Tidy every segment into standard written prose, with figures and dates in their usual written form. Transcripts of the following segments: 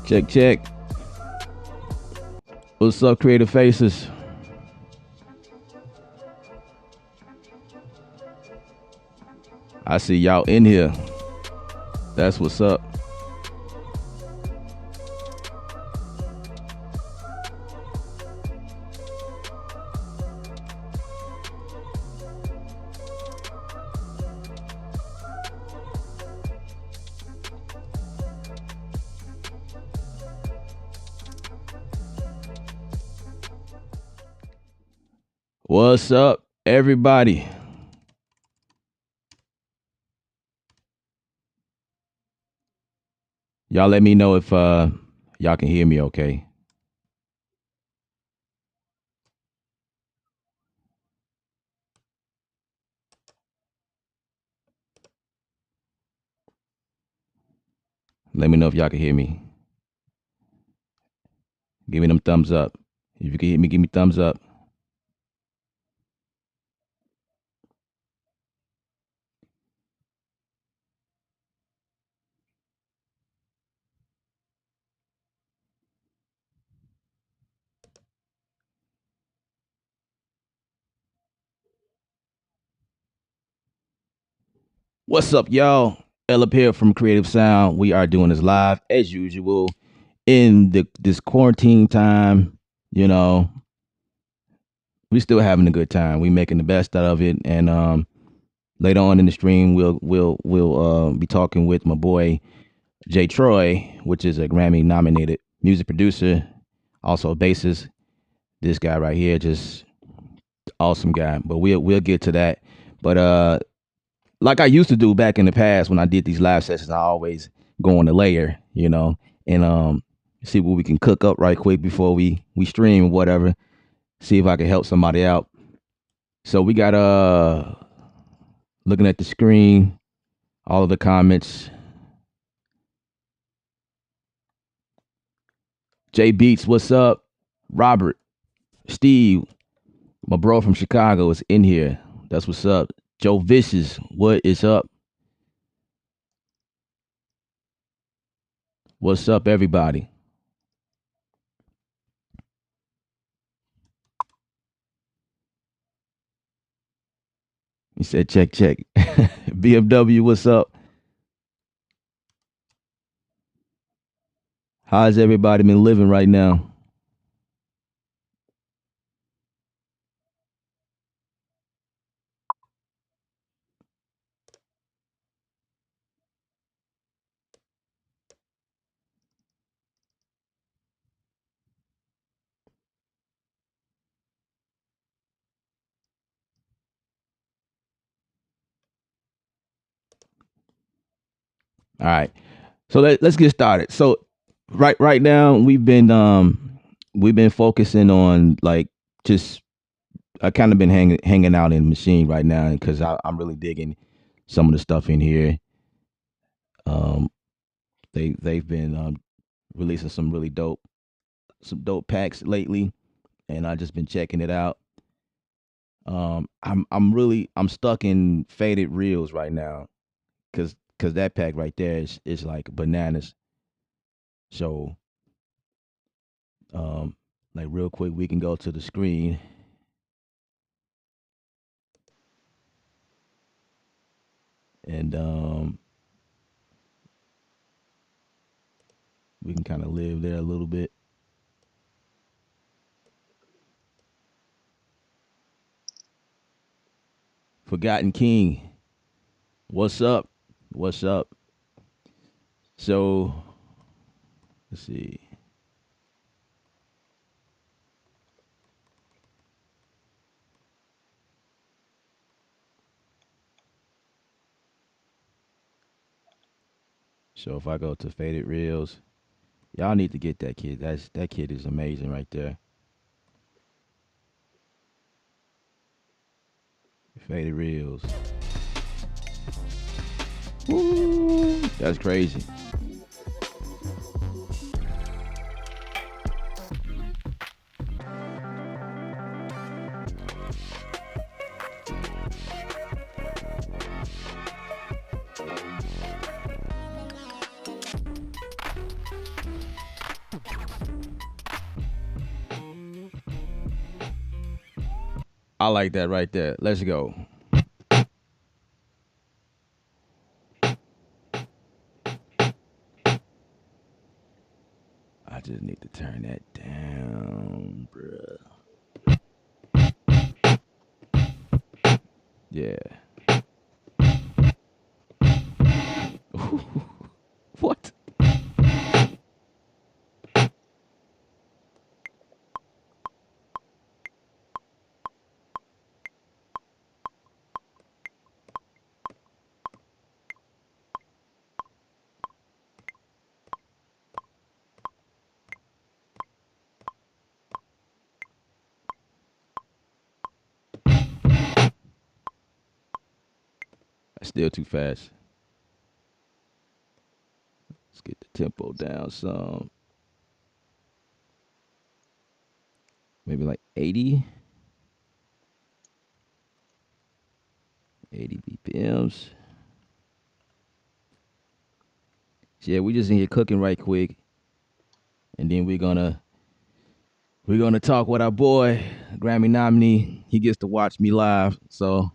Check, check. What's up, Creative Faces? I see y'all in here. That's what's up. What's up, everybody? Y'all let me know if y'all can hear me okay. Let me know if y'all can hear me. Give me them thumbs up. If you can hear me, give me thumbs up. What's up, y'all? El up here from Creative Sound. We are doing this live as usual in this quarantine time. You know, we still having a good time. We making the best out of it. And later on in the stream, we'll be talking with my boy J.Troy, which is a Grammy nominated music producer, also a bassist. This guy right here, just awesome guy. But we'll get to that. But like I used to do back in the past when I did these live sessions, I always go on the layer, you know, and see what we can cook up right quick before we stream or whatever. See if I can help somebody out. So we got looking at the screen, all of the comments. Jay Beats, what's up? Robert, Steve, my bro from Chicago is in here. That's what's up. Joe Vicious, what is up? What's up, everybody? He said, check, check. BMW, what's up? How's everybody been living right now? All right. So let's get started. So right now we've been focusing on like just I kind of been hanging out in the machine right now because I'm really digging some of the stuff in here. Um, they've been releasing some dope packs lately, and I just been checking it out. I'm stuck in faded reels right now because that pack right there is like bananas. So um, like real quick, we can go to the screen and we can kind of live there a little bit. Forgotten King, what's up? What's up? So let's see. So if I go to faded reels, y'all need to get that kid. That kid is amazing right there. Faded reels. Woo, that's crazy. I like that right there. Let's go. I just need to turn that down, bruh. Yeah. What? That's still too fast. Let's get the tempo down some. Maybe like 80. 80 BPMs. So yeah, we just in here cooking right quick. And then we're gonna talk with our boy, Grammy nominee. He gets to watch me live. So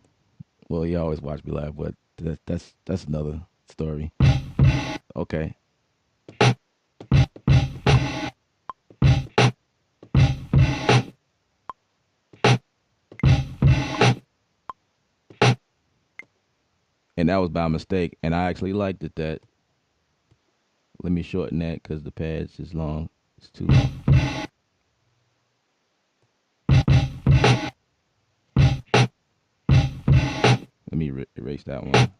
well, he always watch me live, but that's another story. Okay. And that was by mistake. And I actually liked it that. Let me shorten that because the pad's is long. It's too long. Let me erase that one.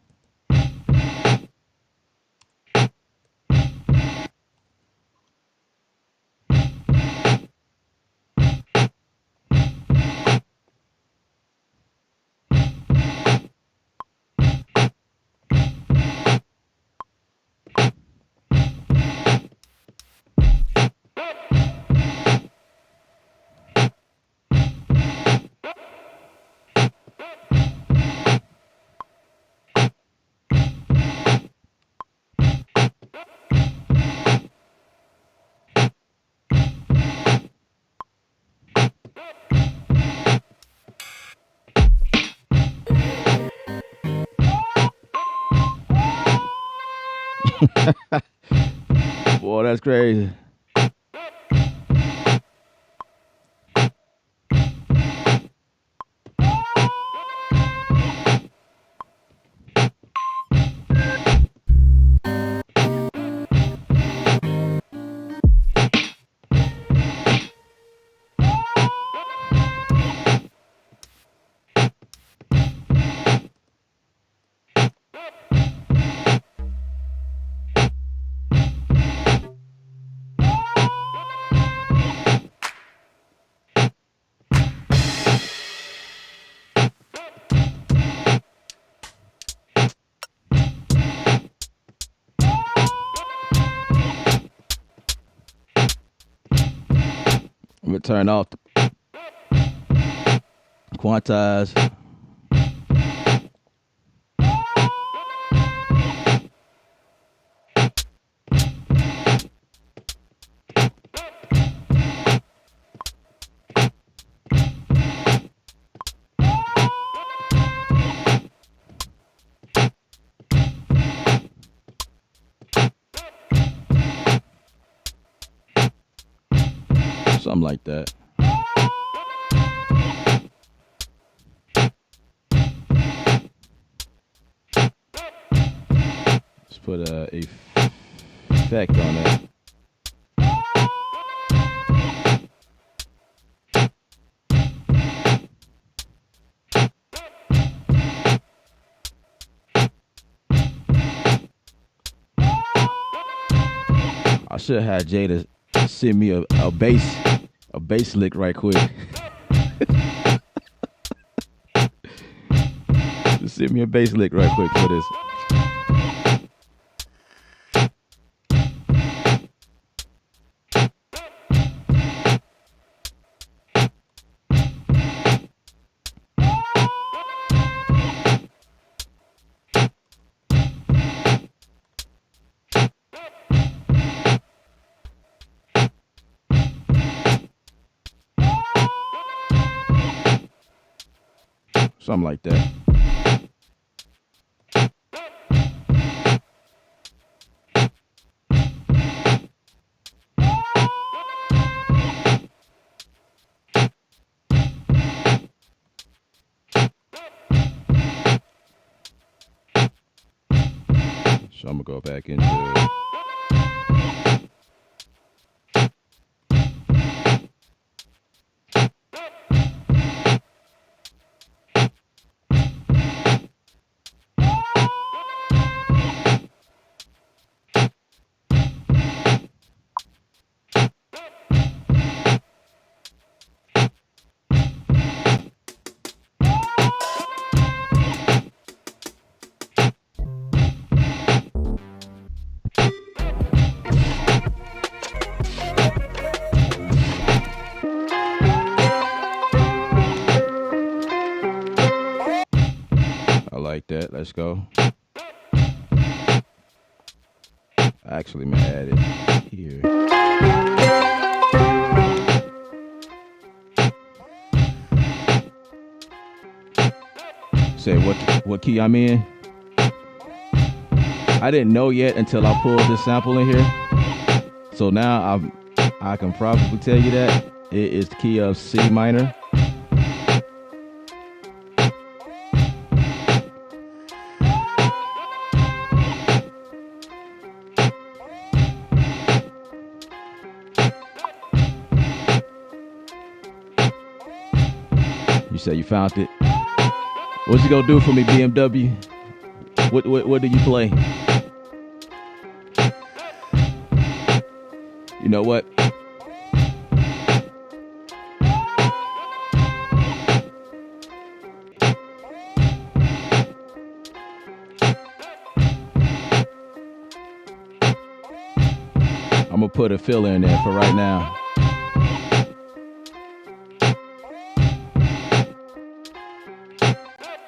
Boy, that's crazy. I'm gonna turn off the quantize. Something like that. Let's put a effect on it. I should have Jada send me a bass lick right quick. Just send me a bass lick right quick for this. Something like that. So I'm gonna go back into I like that. Let's go. Actually, I'm gonna add it here. Say what key I'm in. I didn't know yet until I pulled this sample in here. So now I can probably tell you that it is the key of C minor. You say you found it. What you gonna do for me, BMW? What do you play? You know what? I'm gonna put a filler in there for right now.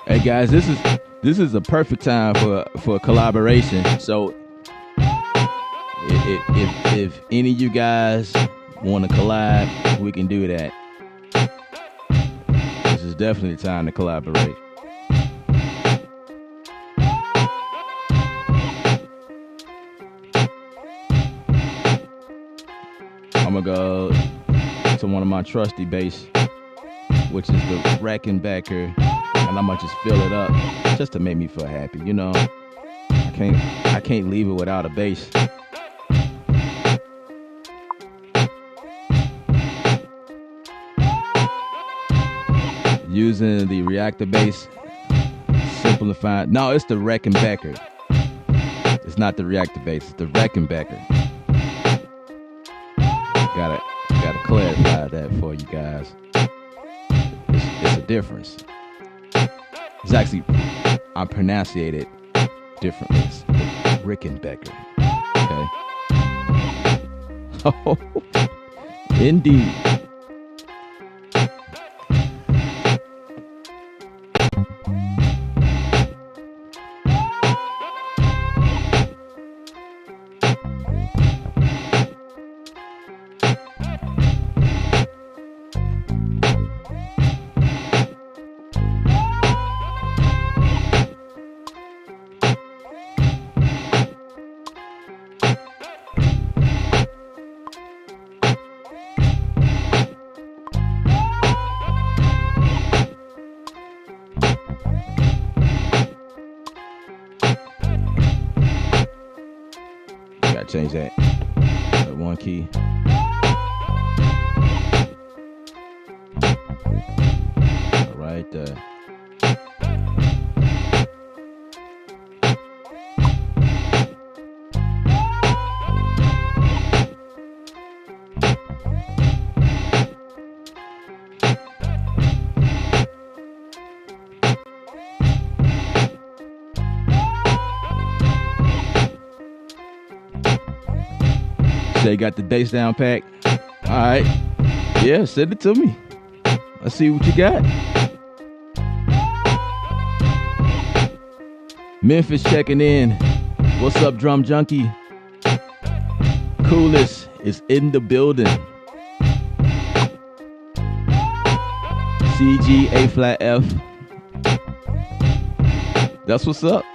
Hey guys, this is a perfect time for a collaboration. So if any of you guys want to collab, we can do that. This is definitely the time to collaborate. I'm gonna go to one of my trusty bass, which is the Rackenbacker, and I'm gonna just fill it up just to make me feel happy. You know, I can't leave it without a bass. Using the reactor bass, simplifying. No, it's the Rackenbacker. It's not the reactor bass. It's the Rackenbacker. Gotta clarify that for you guys. It's a difference. It's actually, I pronunciate it differently. It's Rickenbacker. Okay. Oh, indeed. Change that one key. All right. Jay got the bass down pack. All right. Yeah, send it to me. Let's see what you got. Memphis checking in. What's up, Drum Junkie? Coolest is in the building. CG A flat F. That's what's up.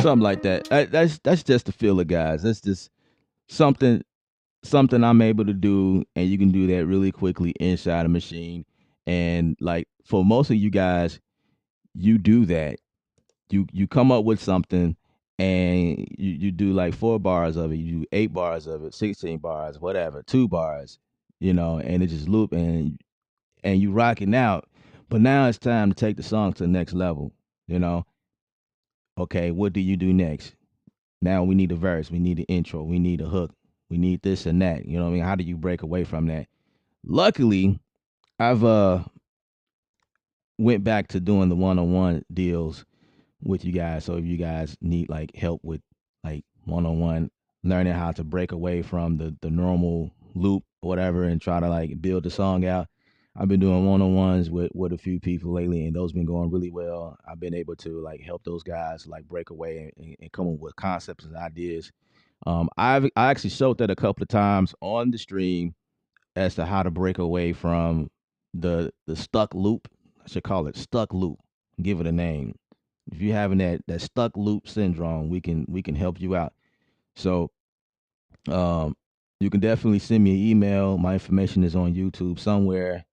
Something like that. That's just the feel of guys. That's just something something I'm able to do, and you can do that really quickly inside a machine. And like for most of you guys, you do that. You come up with something, and you do like 4 bars of it, you do 8 bars of it, 16 bars, whatever, 2 bars, and it just loop, and you rocking out. But now it's time to take the song to the next level. You know, okay, what do you do next? Now we need a verse, we need an intro, we need a hook, we need this and that. You know what I mean? How do you break away from that? Luckily, I've went back to doing the one-on-one deals with you guys. So if you guys need like help with like one-on-one learning how to break away from the normal loop or whatever and try to like build the song out, I've been doing one-on-ones with a few people lately, and those been going really well. I've been able to like help those guys like break away and come up with concepts and ideas. I actually showed that a couple of times on the stream as to how to break away from the stuck loop. I should call it stuck loop. Give it a name. If you're having that stuck loop syndrome, we can help you out. So um, you can definitely send me an email. My information is on YouTube somewhere.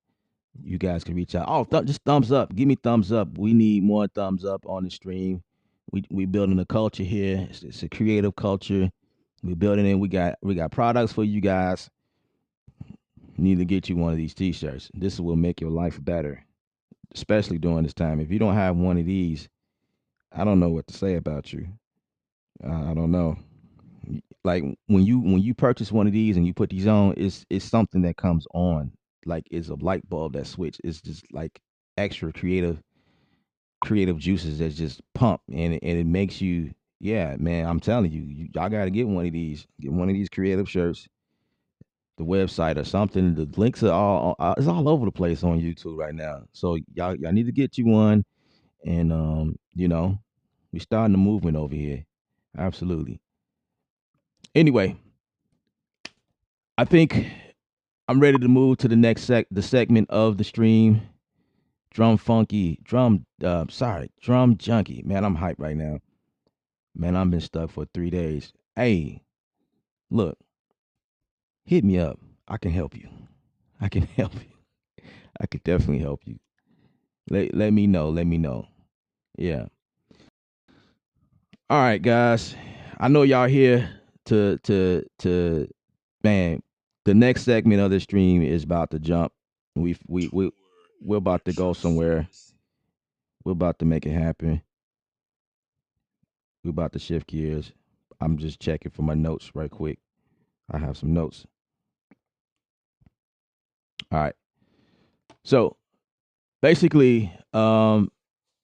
You guys can reach out. Oh, just thumbs up. Give me thumbs up. We need more thumbs up on the stream. We building a culture here. It's a creative culture. We building it. We got products for you guys. Need to get you one of these T-shirts. This will make your life better, especially during this time. If you don't have one of these, I don't know what to say about you. I don't know. Like when you purchase one of these and you put these on, it's something that comes on. Like it's a light bulb that switch. It's just like extra creative juices that just pump, and it makes you, yeah, man. I'm telling you, y'all got to get one of these. Get one of these creative shirts, the website or something. The links are all it's all over the place on YouTube right now. So y'all need to get you one, and we starting the movement over here. Absolutely. Anyway, I think I'm ready to move to the next the segment of the stream. Drum junkie. Man, I'm hyped right now. Man, I've been stuck for 3 days. Hey, look, hit me up. I can help you. I can help you. I could definitely help you. Let me know. Let me know. Yeah. All right, guys. I know y'all here to man. The next segment of the stream is about to jump. We're about to go somewhere. We're about to make it happen. We're about to shift gears. I'm just checking for my notes right quick. I have some notes. All right. So basically, what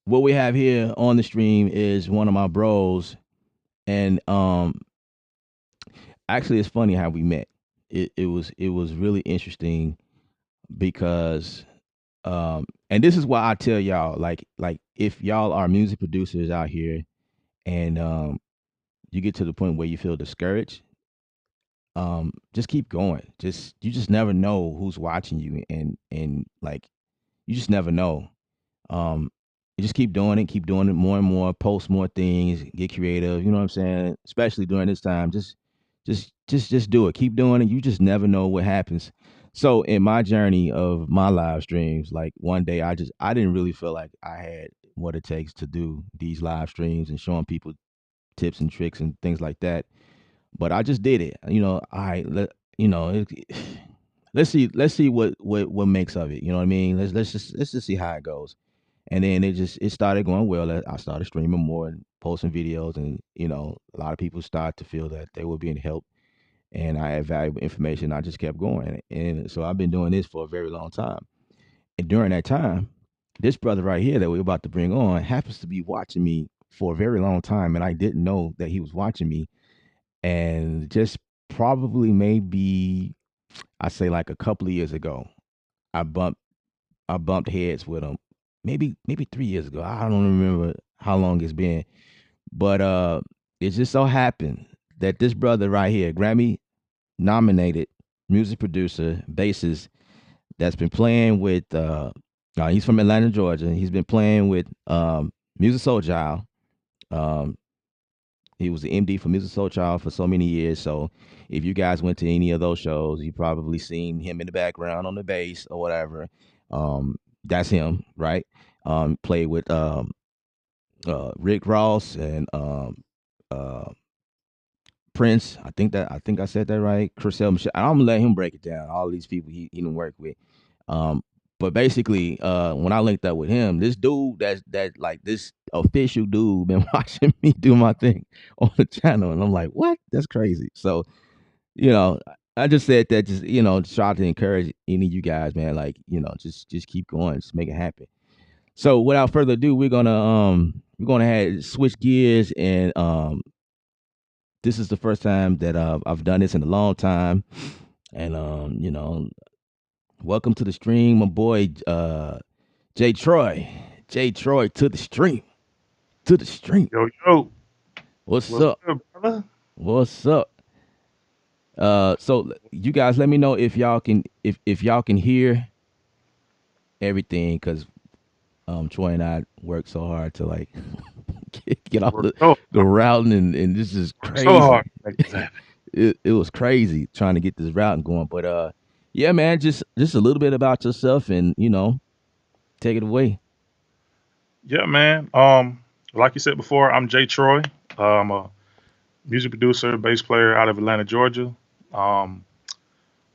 we have here on the stream is one of my bros, and actually, it's funny how we met. It was really interesting because and this is why I tell y'all, like if y'all are music producers out here, and you get to the point where you feel discouraged, just keep going. You just never know who's watching you, and like you just never know. Um, you just keep doing it more and more, post more things, get creative. You know what I'm saying? Especially during this time, just do it. Keep doing it. You just never know what happens. So in my journey of my live streams, like one day I didn't really feel like I had what it takes to do these live streams and showing people tips and tricks and things like that. But I just did it. All right, you know, it, let's see what makes of it. You know what I mean? Let's just see how it goes. And then it started going well. I started streaming more and posting videos, and a lot of people started to feel that they were being helped, and I had valuable information. I just kept going, and so I've been doing this for a very long time. And during that time, this brother right here that we're about to bring on happens to be watching me for a very long time, and I didn't know that he was watching me. And just probably maybe I say like a couple of years ago. I bumped I bumped heads with him. Maybe 3 years ago. I don't remember how long it's been. But it just so happened that this brother right here, Grammy nominated music producer, bassist, that's been playing with he's from Atlanta, Georgia. He's been playing with Music Soul Child. Um, he was the MD for Music Soul Child for so many years. So if you guys went to any of those shows, you probably seen him in the background on the bass or whatever. Um, that's him, right? Played with Rick Ross and uh, Prince. I think I said that right. Chriselle Michelle. I'm gonna let him break it down. All these people he didn't work with. Um, but basically, when I linked up with him, this dude that like this official dude been watching me do my thing on the channel, and I'm like, what? That's crazy. So you know, I just said that just to try to encourage any of you guys, man. Like just keep going, just make it happen. So without further ado, we're gonna have switch gears and this is the first time that I've done this in a long time, and welcome to the stream, my boy J.Troy, J.Troy to the stream, to the stream. Yo, yo, What's what's up? good, brother? What's up? So you guys, let me know if y'all can if y'all can hear everything, because Troy and I worked so hard to like get all Work so the routing, and this is work so hard crazy. to make this happen. It was crazy trying to get this routing going. But yeah, man, just a little bit about yourself, and take it away. Yeah, man. Like you said before, I'm Jay Troy. I'm a music producer, bass player out of Atlanta, Georgia. Um,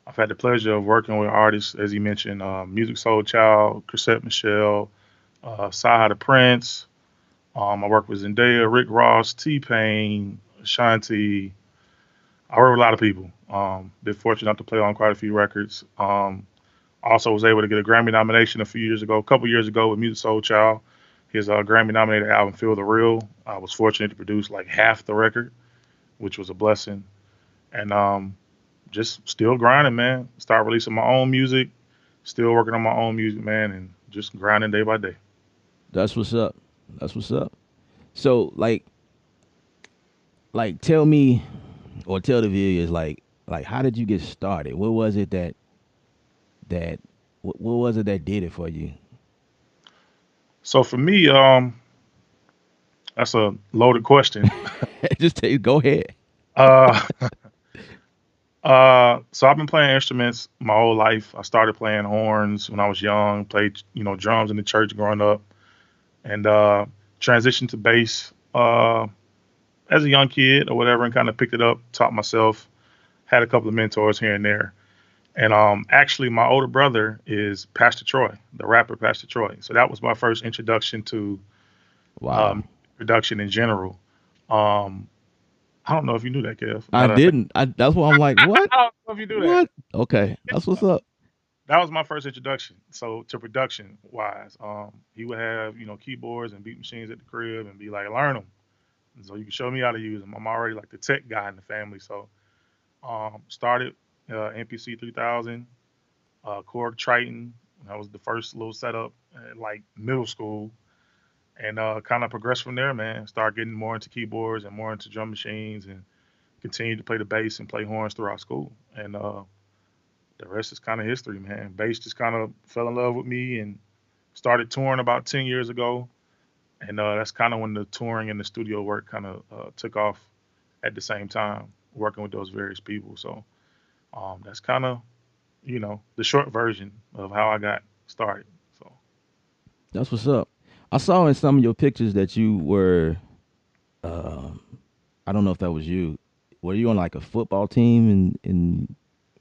I've had the pleasure of working with artists, as you mentioned, Music Soul Child, Chrisette Michelle, Saha the Prince. I work with Zendaya, Rick Ross, T Pain, Shanti. I work with a lot of people. Been fortunate enough to play on quite a few records. Also was able to get a Grammy nomination a few years ago, a couple years ago with Music Soul Child. His Grammy nominated album Feel the Real. I was fortunate to produce like half the record, which was a blessing. And just still grinding, man. Start releasing my own music, still working on my own music, man, and just grinding day by day. That's what's up. That's what's up. So like tell me, or tell the viewers, like how did you get started? What was it that what was it that did it for you? So for me, that's a loaded question. Just go ahead. Uh, so I've been playing instruments my whole life. I started playing horns when I was young, played drums in the church growing up, and transitioned to bass as a young kid or whatever, and kind of picked it up, taught myself, had a couple of mentors here and there. And actually, my older brother is Pastor Troy, the rapper Pastor Troy. So that was my first introduction to Wow. production in general. Um, I don't know if you knew that, Kev. I Now that I think, didn't. That's why I'm like, what? I don't know if you knew that. What? Okay, that's what's up. That was my first introduction. So to production wise, he would have keyboards and beat machines at the crib and be like, learn them. And so you can show me how to use them. I'm already like the tech guy in the family. So started MPC 3000, Korg Triton. That was the first little setup at like middle school, and kind of progressed from there, man. Started getting more into keyboards and more into drum machines, and continued to play the bass and play horns throughout school. And the rest is kind of history, man. Bass just kind of fell in love with me and started touring about 10 years ago. And that's kind of when the touring and the studio work kind of took off at the same time, working with those various people. So that's kind of the short version of how I got started. So That's what's up. I saw in some of your pictures that you were, um, I don't know if that was you. Were you on like a football team in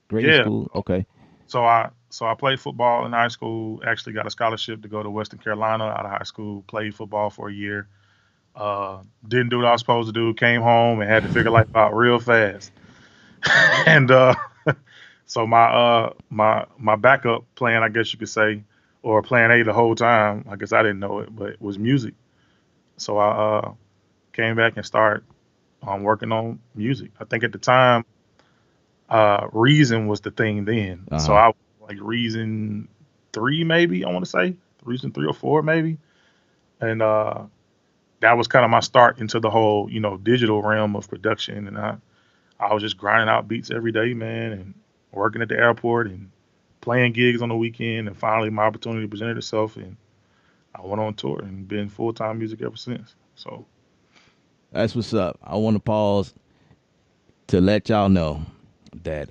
grade yeah, school? Okay. so I played football in high school. Actually, got a scholarship to go to Western Carolina out of high school. Played football for a year. Didn't do what I was supposed to do. Came home and had to figure life out real fast. And so my backup plan, I guess you could say, or plan A the whole time. I guess I didn't know it, but it was music. So I came back and started working on music. I think at the time Reason was the thing then. Uh So huh. I was like Reason 3 maybe, I want to say. Reason 3 or 4 maybe. And that was kind of my start into the whole, digital realm of production. And I was just grinding out beats every day, man, and working at the airport and playing gigs on the weekend. And finally, my opportunity presented itself, and I went on tour and been full time music ever since. So, That's what's up. I want to pause to let y'all know that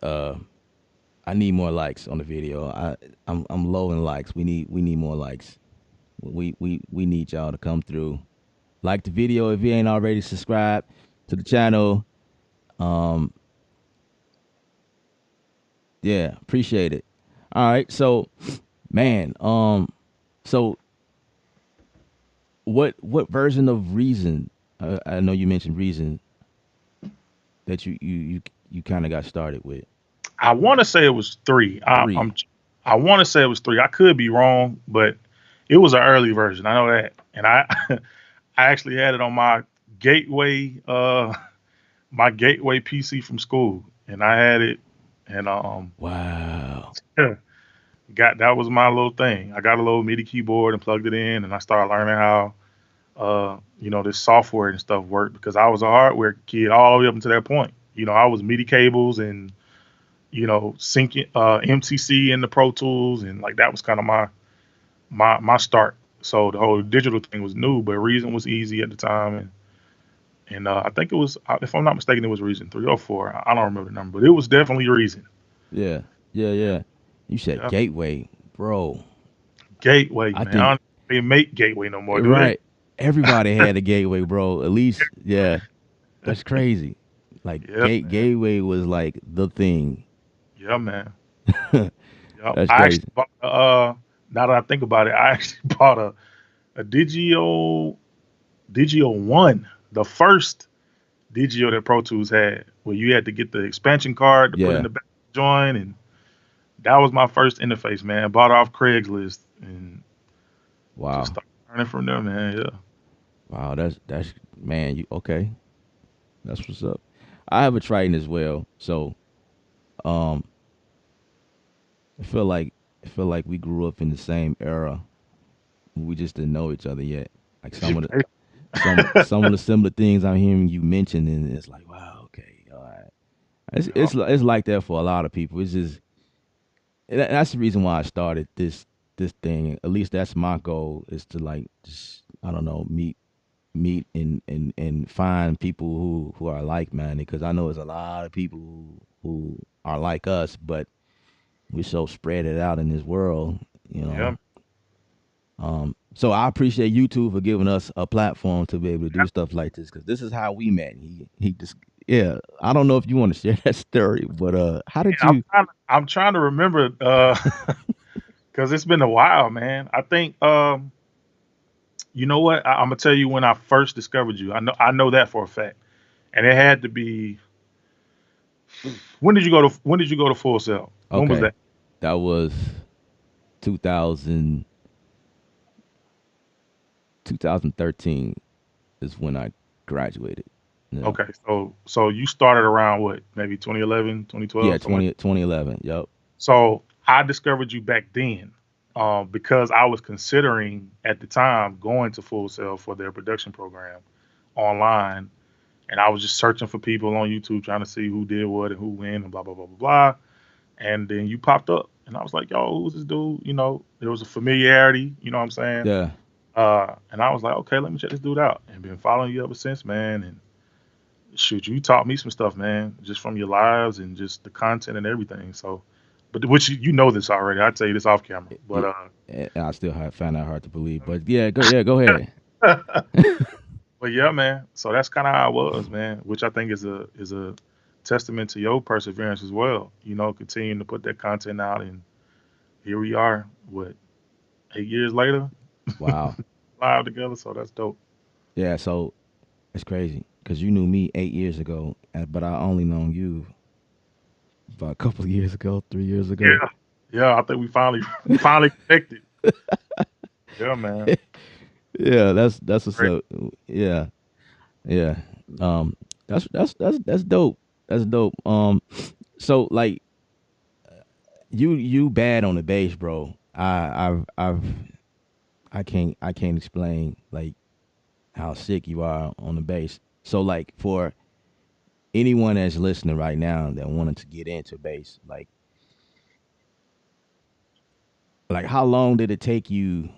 I need more likes on the video. I'm low in likes. We need more likes. We need y'all to come through. Like the video if you ain't already subscribed to the channel. Um, yeah, appreciate it. All right, so man, so what version of Reason? I know you mentioned Reason that you kind of got started with I want to say it was 3. three. I want to say it was 3. I could be wrong, but it was an early version. I know that, and I I actually had it on gateway uh my gateway PC from school, and I had it, and Wow. got that was my little thing. I got a little MIDI keyboard and plugged it in, and I started learning how this software and stuff worked because I was a hardware kid all the way up until that point. I was MIDI cables and syncing MCC in the Pro Tools, and like that was kind of my start. So the whole digital thing was new, but Reason was easy at the time, and I think it was, if I'm not mistaken, it was Reason 3 or 4. I don't remember the number, but it was definitely Reason. Yeah, yeah. You said Yeah, Gateway, bro. Gateway, I man. I think don't think they make Gateway no more, do they? right. Everybody had a gateway, bro. At least, yeah. That's crazy. Like Yeah, man. gateway was like the thing. Yeah, man. Yep. That's I actually crazy. bought. Now that I think about it, I actually bought a Digio One, the first Digio that Pro Tools had, where you had to get the expansion card to put in Yeah. the back join, and that was my first interface, man. Bought off Craigslist and just Wow. started learning from there, man. Yeah. Wow. That's man. You okay? That's what's up. I have a Triton as well. So um, I feel like we grew up in the same era. We just didn't know each other yet. Like some of the similar things I'm hearing you mention, and it's like, wow, okay, all right. Yeah. It's like that for a lot of people. It's just that's the reason why I started this thing. At least that's my goal is to like just I don't know meet and find people who are like minded because I know there's a lot of people who are like us, but we're so spread it out in this world, you know. Yeah. So I appreciate you two for giving us a platform to be able to do stuff like this because this is how we met. He just yeah. I don't know if you want to share that story, but how did And I'm you? trying. I'm trying to remember because it's been a while, man. I think you know what? I'm gonna tell you when I first discovered you. I know that for a fact, and it had to be. When did you go to Full Sail? When was Okay, that? that was 2000 2013 is when I graduated. Yeah, Okay, so you started around what? Maybe 2011, yeah, 2012, somewhere. 2011. Yep. So I discovered you back then because I was considering at the time going to Full Sail for their production program online, and I was just searching for people on YouTube trying to see who did what and who when and blah blah blah blah blah. And then you popped up, and I was like, "Yo, who's this dude?" There was a familiarity. You know what I'm saying? Yeah. And I was like, "Okay, let me check this dude out." And been following you ever since, man. And shoot, you taught me some stuff, man, just from your lives and just the content and everything. So, but which you know this already. I'd tell you this off camera, but It, I still find that hard to believe, but go ahead. but yeah, man. So that's kind of how I was, man. Which I think is a testament to your perseverance as well. Continuing to put that content out, and here we are. What 8 years later, Wow. live together. So that's dope. Yeah. So it's crazy because you knew me 8 years ago, but I only known you about a couple of years ago, 3 years ago. Yeah, yeah. I think we finally connected. Yeah, man. Yeah, that's what's Great. up. Yeah, yeah. Um, that's dope. That's dope. So like you bad on the bass, bro. I can't explain like how sick you are on the bass. So like for anyone that's listening right now that wanted to get into bass, like how long did it take you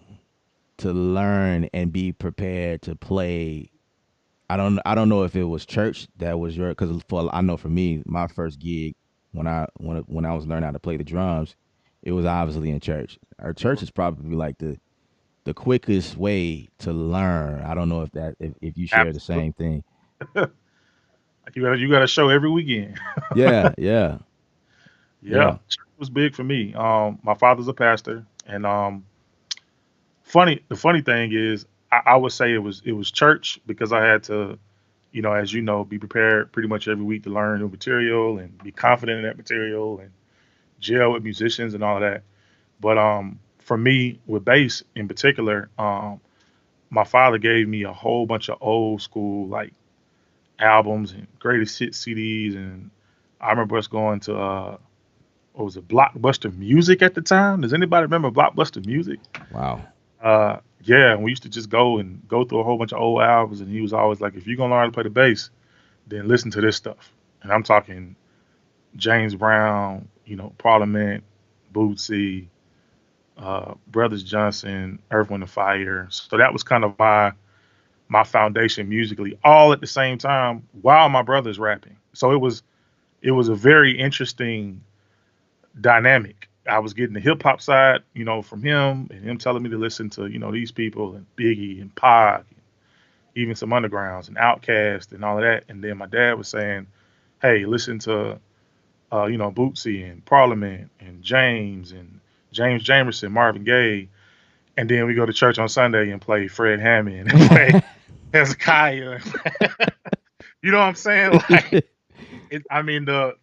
to learn and be prepared to play? I don't know if it was church that was your, because for I know for me my first gig when I was learning how to play the drums, it was obviously in church. Our church is probably like the quickest way to learn. I don't know if you share the Absolutely. same thing. Like you got to show every weekend. Yeah, yeah, Yeah, yeah. church was big for me. My father's a pastor, and the funny thing is, I would say it was church because I had to, as you know, be prepared pretty much every week to learn new material and be confident in that material and gel with musicians and all of that. But for me, with bass in particular, my father gave me a whole bunch of old school like albums and greatest hit CDs, and I remember us going to what was it, Blockbuster Music at the time? Does anybody remember Blockbuster Music? Wow. Yeah, and we used to just go through a whole bunch of old albums, and he was always like, "If you're gonna learn how to play the bass, then listen to this stuff." And I'm talking James Brown, Parliament, Bootsy, Brothers Johnson, Earth, Wind and Fire. So that was kind of my foundation musically, all at the same time while my brother's rapping. So it was a very interesting dynamic. I was getting the hip hop side, from him, and him telling me to listen to, these people and Biggie and Pac, even some undergrounds and Outkast and all of that. And then my dad was saying, "Hey, listen to, Bootsy and Parliament and James Jamerson, Marvin Gaye." And then we go to church on Sunday and play Fred Hammond and play Hezekiah. You know what I'm saying? Like, I mean, the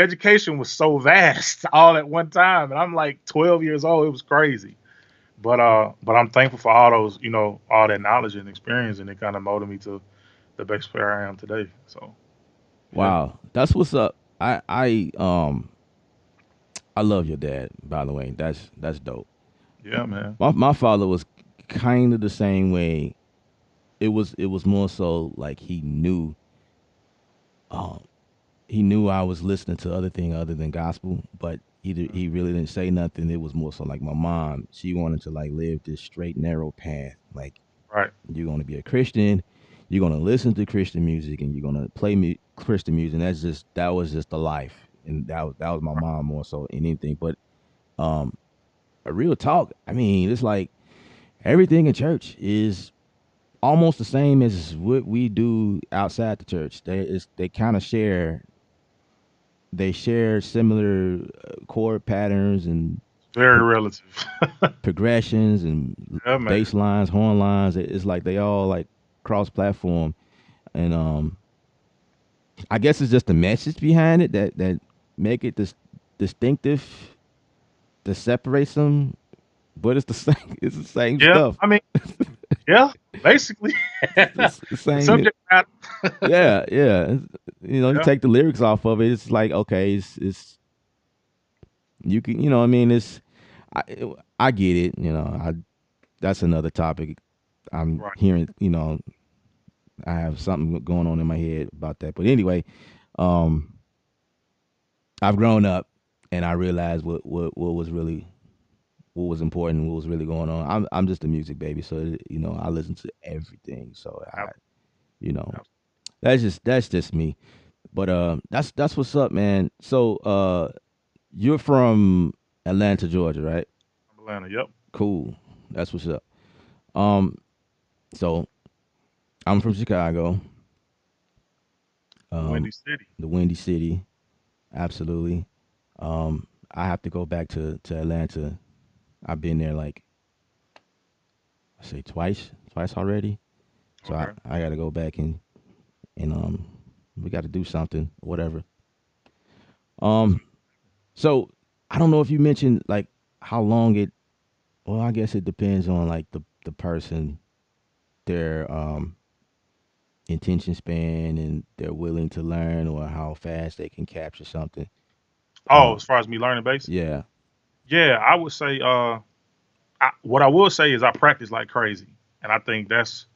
education was so vast all at one time, and I'm like 12 years old. It was crazy. But I'm thankful for all those, all that knowledge and experience, and it kind of molded me to the bass player I am today. So yeah, Wow, that's what's up. I love your dad, by the way. That's dope. yeah, man. My father was kind of the same way. It was more so like um he knew I was listening to other thing other than gospel, but he really didn't say nothing. It was more so like my mom. She wanted to like live this straight narrow path. Like Right, you're gonna be a Christian, you're gonna listen to Christian music, and you're gonna play Christian music. And that was just the life, and that was my right. mom more so than anything. But um, a real talk. I mean, it's like everything in church is almost the same as what we do outside the church. They kind of share similar chord patterns and Very pro- relative. progressions and Yeah, man. bass lines, horn lines. It's like they all like cross platform, and I guess it's just the message behind it that make it distinctive, that separates them. But it's the same. It's the same Yeah, stuff. I mean, yeah, basically, It's the the same. subject matter. Yeah, yeah. You Yeah, take the lyrics off of it. It's like okay, it's you can I mean I I get it. I That's another topic. I'm right. hearing. I have something going on in my head about that. But anyway, um, I've grown up and I realized what was important, what was really going on. I'm just a music baby, so I listen to everything. So Ab- you know, ab- that's just me. But that's what's up, man. So you're from Atlanta, Georgia, right? Atlanta. Yep. Cool. That's what's up. Um, so I'm from Chicago, The um, Windy City. the Windy City. Absolutely. I have to go back to Atlanta. I've been there like I say twice already. So I Okay. I got to go back and we got to do something, whatever. Most. Um, so I don't know if you mentioned like how long it. Well, I guess it depends on like the person, their intention span, and they're willing to learn or how fast they can capture something. Oh, Uh, as far as me learning bass, yeah. yeah, I would say. What I will say is I practice like crazy, and I think that's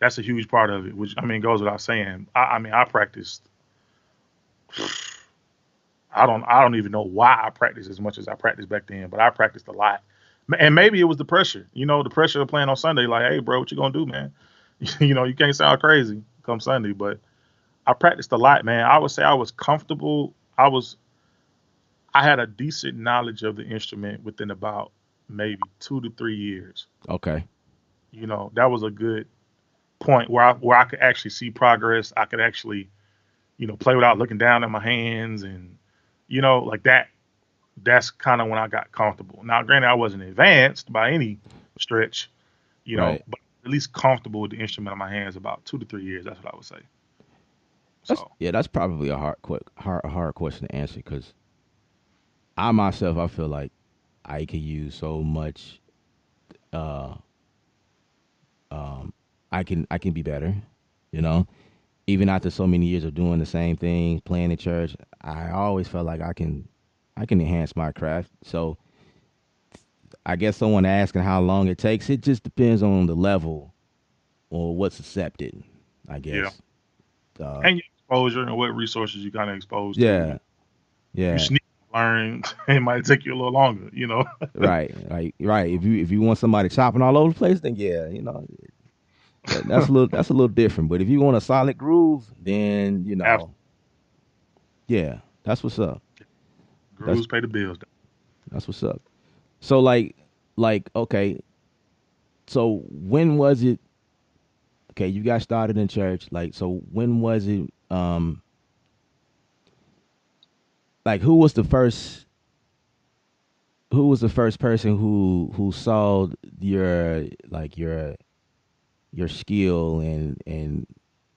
a huge part of it. Which I mean goes without saying. I mean I practiced. I don't even know why I practiced as much as I practiced back then, but I practiced a lot. And maybe it was the pressure, the pressure of playing on Sunday. Like, hey, bro, what you gonna do, man? You can't sound crazy come Sunday, but I practiced a lot, man. I would say I was comfortable. I had a decent knowledge of the instrument within about maybe 2 to 3 years. Okay. That was a good point where I could actually see progress. I could actually, play without looking down at my hands and, like that. That's kind of when I got comfortable. Now, granted, I wasn't advanced by any stretch, Right. but at least comfortable with the instrument in my hands about 2 to 3 years. That's what I would say. That's So, yeah. That's probably a hard question to answer because I myself I feel like I could use so much. Uh, I can be better. You know, even after so many years of doing the same thing, playing in church, I always felt like I can enhance my craft. So I guess someone asking how long it takes, it just depends on the level or what's accepted. I yeah. guess. Uh, And your exposure and what resources you kind of exposed to. yeah, If you yeah, sneak learn, it might take you a little longer. right. If you want somebody chopping all over the place, then yeah, that's a little different. But if you want a solid groove, then Absolutely. yeah, that's what's up. That's Grooves pay the bills. that's what's up. So like okay, so when was it? Okay, you got started in church. Like, so when was it? Like, who was the first person who saw your skill and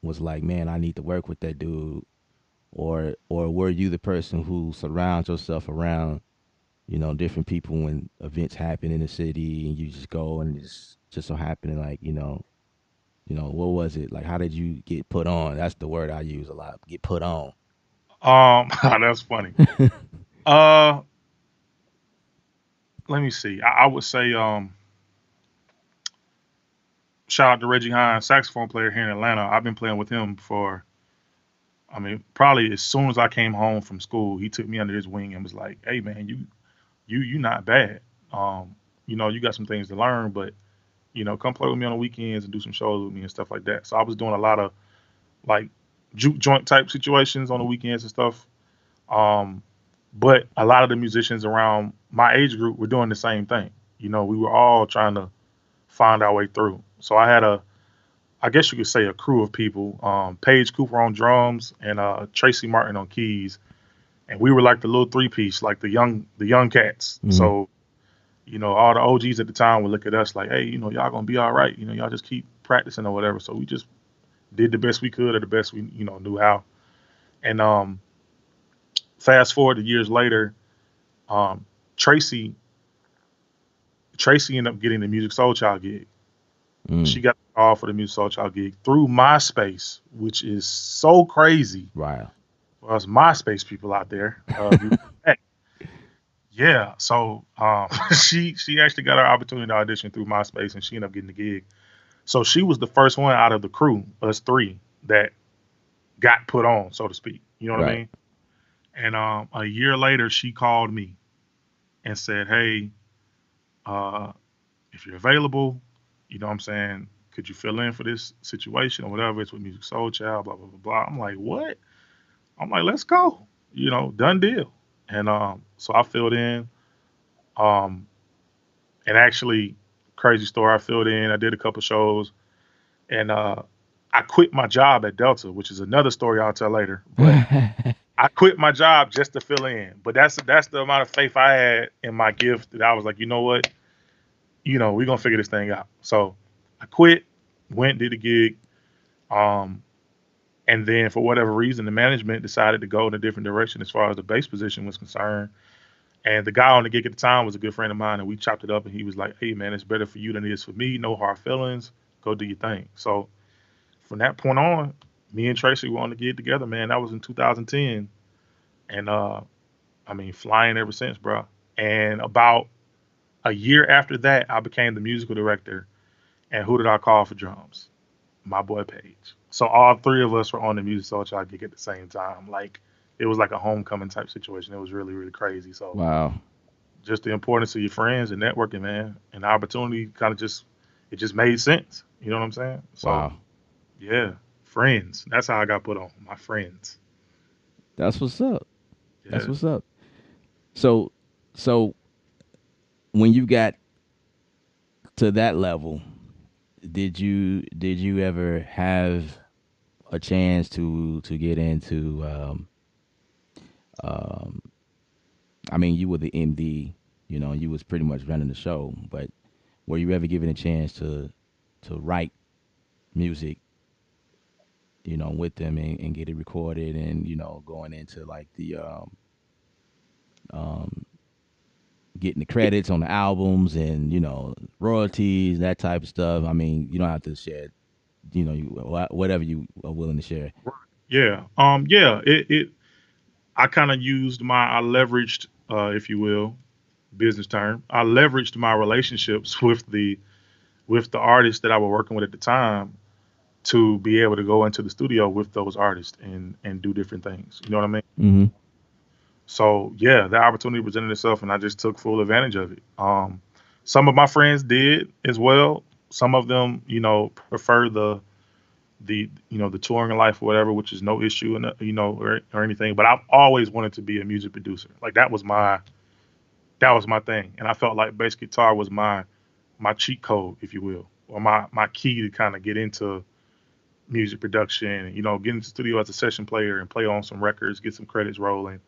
was like, man, I need to work with that dude, or were you the person who surrounds yourself around different people when events happen in the city and you just go and just so happen like what was it like? How did you get put on? That's the word I use a lot. Get put on. That's funny. Uh, Let me see. I would say, shout out to Reggie Hines, saxophone player here in Atlanta. I've been playing with him for, I mean, probably as soon as I came home from school, he took me under his wing and was like, "Hey, man, you not bad. You got some things to learn, but come play with me on the weekends and do some shows with me and stuff like that." So I was doing a lot of like juke joint type situations on the weekends and stuff. Um, but a lot of the musicians around my age group were doing the same thing. We were all trying to find our way through. So I had I guess you could say a crew of people. Paige Cooper on drums and Tracy Martin on keys, and we were like the little three piece, like the young cats. Hmm. So all the OGs at the time would look at us like, hey, y'all gonna be all right. Y'all just keep practicing or whatever. So we just did the best we could or the best we knew how. And fast forward to years later, um, Tracy Tracy ended up getting the Music Soul Child gig. Mm. She got the call for the Music Soul Child gig through MySpace, which is so crazy Wow. for us MySpace people out there. Yeah, so she actually got her opportunity to audition through MySpace, and she ended up getting the gig. So she was the first one out of the crew, us three, that got put on, so to speak. You know what I Right. mean? And a year later, she called me and said, "Hey, uh, if you're available, what I'm saying, could you fill in for this situation or whatever? It's with Music Soul Child, blah blah blah blah." I'm like, "What?" I'm like, "Let's go." Done deal. And so I filled in. Um, and actually, crazy story. I filled in. I did a couple shows, and I quit my job at Delta, which is another story I'll tell later. But I quit my job just to fill in. But that's the amount of faith I had in my gift that I was like, you know what, we're gonna figure this thing out. So I quit, went, did the gig, um, and then for whatever reason, the management decided to go in a different direction as far as the bass position was concerned. And the guy on the gig at the time was a good friend of mine, and we chopped it up. And he was like, "Hey, man, it's better for you than it is for me. No hard feelings. Go do your thing." So from that point on, me and Tracy were on the gig together, man. That was in 2010, and I mean, flying ever since, bro. And about a year after that, I became the musical director. And who did I call for drums? My boy Paige. So all three of us were on the music soul child gig at the same time. Like it was like a homecoming type situation. It was really, really crazy. So Wow. just the importance of your friends and networking, man, and the opportunity kind of just it just made sense. You know what I'm saying? So Wow. yeah, friends. That's how I got put on. My friends. That's what's up. That's Yeah. what's up. So so when you got to that level, did you ever have a chance to get into um I mean you were the MD, you know, you was pretty much running the show, but were you ever given a chance to write music, you know, with them and get it recorded and, you know, going into like the um getting the credits on the albums and, you know, royalties, that type of stuff. I mean, you don't have to share, you know, whatever you are willing to share. Yeah. Yeah. It. I kind of used I leveraged, if you will, business term. I leveraged my relationships with the artists that I was working with at the time to be able to go into the studio with those artists and do different things. You know what I mean? Mhm. So yeah, the opportunity presented itself, and I just took full advantage of it. Some of my friends did as well. Some of them, prefer the touring life or whatever, which is no issue, and or anything. But I've always wanted to be a music producer. Like that was my thing, and I felt like bass guitar was my cheat code, if you will, or my key to kind of get into music production. Get into the studio as a session player and play on some records, get some credits rolling.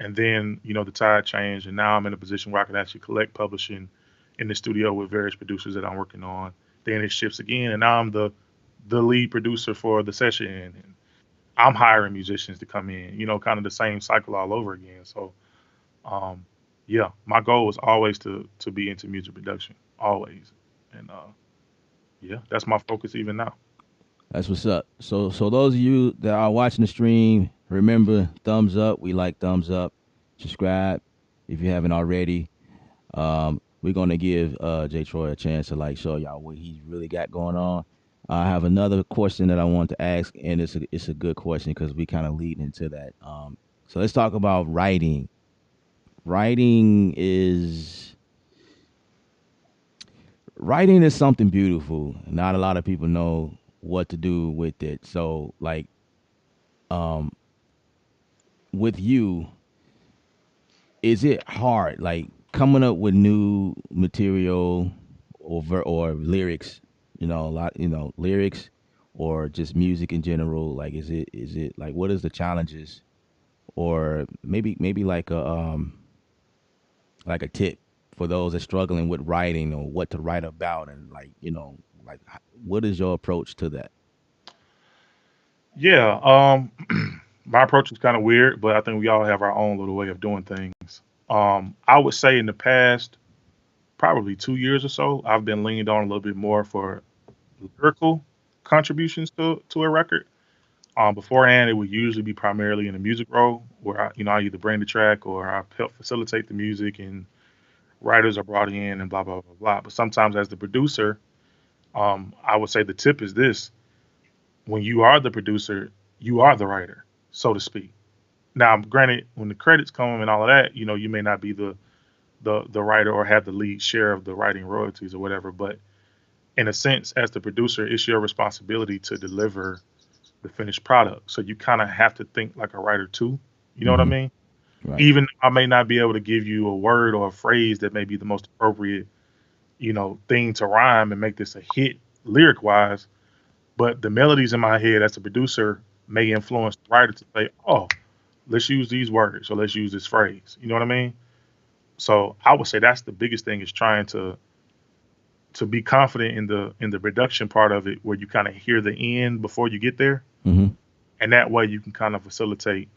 And then, the tide changed, and now I'm in a position where I can actually collect publishing in the studio with various producers that I'm working on. Then it shifts again, and now I'm the lead producer for the session, and I'm hiring musicians to come in. Kind of the same cycle all over again. So, um, yeah, my goal is always to be into music production, always, and yeah, that's my focus even now. That's what's up. So those of you that are watching the stream, remember thumbs up. We like thumbs up. Subscribe if you haven't already. We're gonna give J.Troy a chance to like show y'all what he's really got going on. I have another question that I want to ask, and it's a good question because we kind of lead into that. So let's talk about writing. Writing is something beautiful. Not a lot of people know what to do with it. So like um with you, is it hard like coming up with new material or lyrics, you know, a lot, you know, lyrics or just music in general? Like is it like what is the challenges or maybe like a tip for those that struggling with writing or what to write about and like, you know, like what is your approach to that? Yeah, my approach is kind of weird, but I think we all have our own little way of doing things. I would say in the past, probably 2 years or so, I've been leaned on a little bit more for lyrical contributions to a record. Beforehand, it would usually be primarily in the music role, where I either bring the track or I help facilitate the music, and writers are brought in and blah blah blah blah. But sometimes, as the producer, I would say the tip is this: when you are the producer, you are the writer, so to speak. Now, granted, when the credits come and all of that, you may not be the writer or have the lead share of the writing royalties or whatever, but in a sense, as the producer, it's your responsibility to deliver the finished product. So you kind of have to think like a writer too. You know what I Mm-hmm. mean? Right. Even I may not be able to give you a word or a phrase that may be the most appropriate, thing to rhyme and make this a hit lyric wise, but the melodies in my head as a producer may influence the writer to say, "Oh, let's use these words or let's use this phrase." You know what I mean? So I would say that's the biggest thing is trying to be confident in the production part of it, where you kind of hear the end before you get there, Mm-hmm. and that way you can kind of facilitate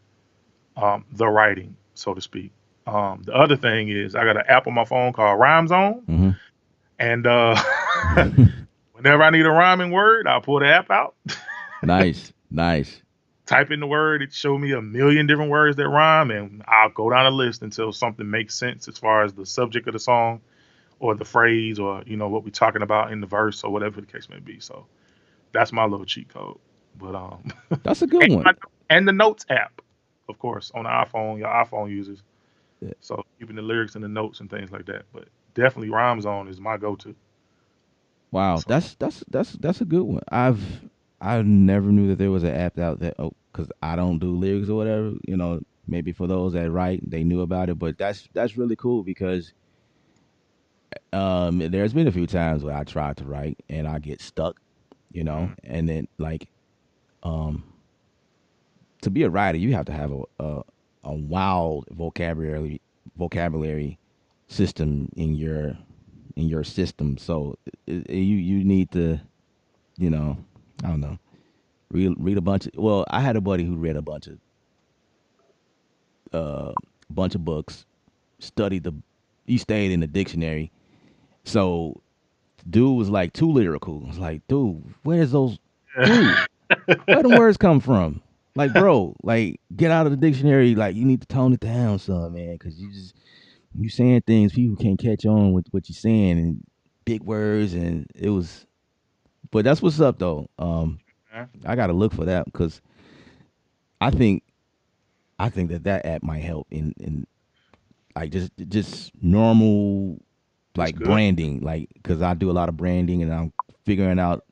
the writing, so to speak. The other thing is I got an app on my phone called Rhyme Zone, and Mm-hmm. whenever I need a rhyming word, I'll pull the app out. Nice, nice. type in the word, it showed me a million different words that rhyme, and I'll go down a list until something makes sense as far as the subject of the song or the phrase or what we're talking about in the verse or whatever the case may be. So that's my little cheat code. But That's a good and, one. my, and the notes app, of course, on the iPhone, your iPhone users. Yeah. So keeping the lyrics and the notes and things like that. But definitely Rhyme Zone is my go-to. Wow, So that's a good one. I never knew that there was an app out there. Oh, because I don't do lyrics or whatever. Maybe for those that write, they knew about it. But that's really cool because there's been a few times where I tried to write and I get stuck. mm, And then like um to be a writer, you have to have a wild vocabulary system in your system. So you need to you know I don't know read a bunch of. Well, I had a buddy who read a bunch of books, studied the. He stayed in the dictionary. So dude was like too lyrical. I was like, dude, where's those? Dude, where them words come from? Like, bro, like get out of the dictionary. Like, you need to tone it down, son, man, because you saying things people can't catch on with what you're saying and big words, and it was. But that's what's up, though. yeah, I gotta look for that because I think I think that app might help in like just normal it's like good. branding, like because I do a lot of branding and I'm figuring out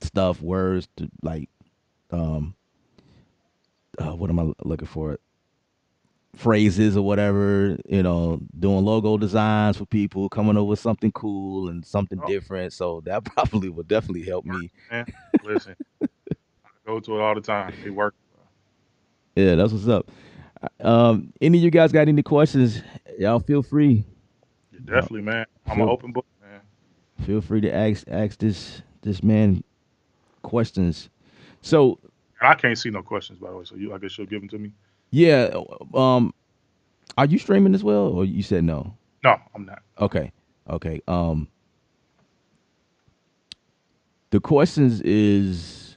stuff, words to like um what am I looking for? Phrases or whatever, doing logo designs for people, coming up with something cool and something Oh, different. So that probably would definitely help work, me. man. Listen, I go to it all the time. It works. Yeah, that's what's up. Any of you guys got any questions? Y'all feel free. Yeah, Uh, definitely, man. I'm an feel open book, man. feel free to ask this man questions. So And I can't see no questions, by the way. So I guess you'll give them to me. yeah, are you streaming as well, or you said no? No, I'm not. No. Okay, okay. The questions is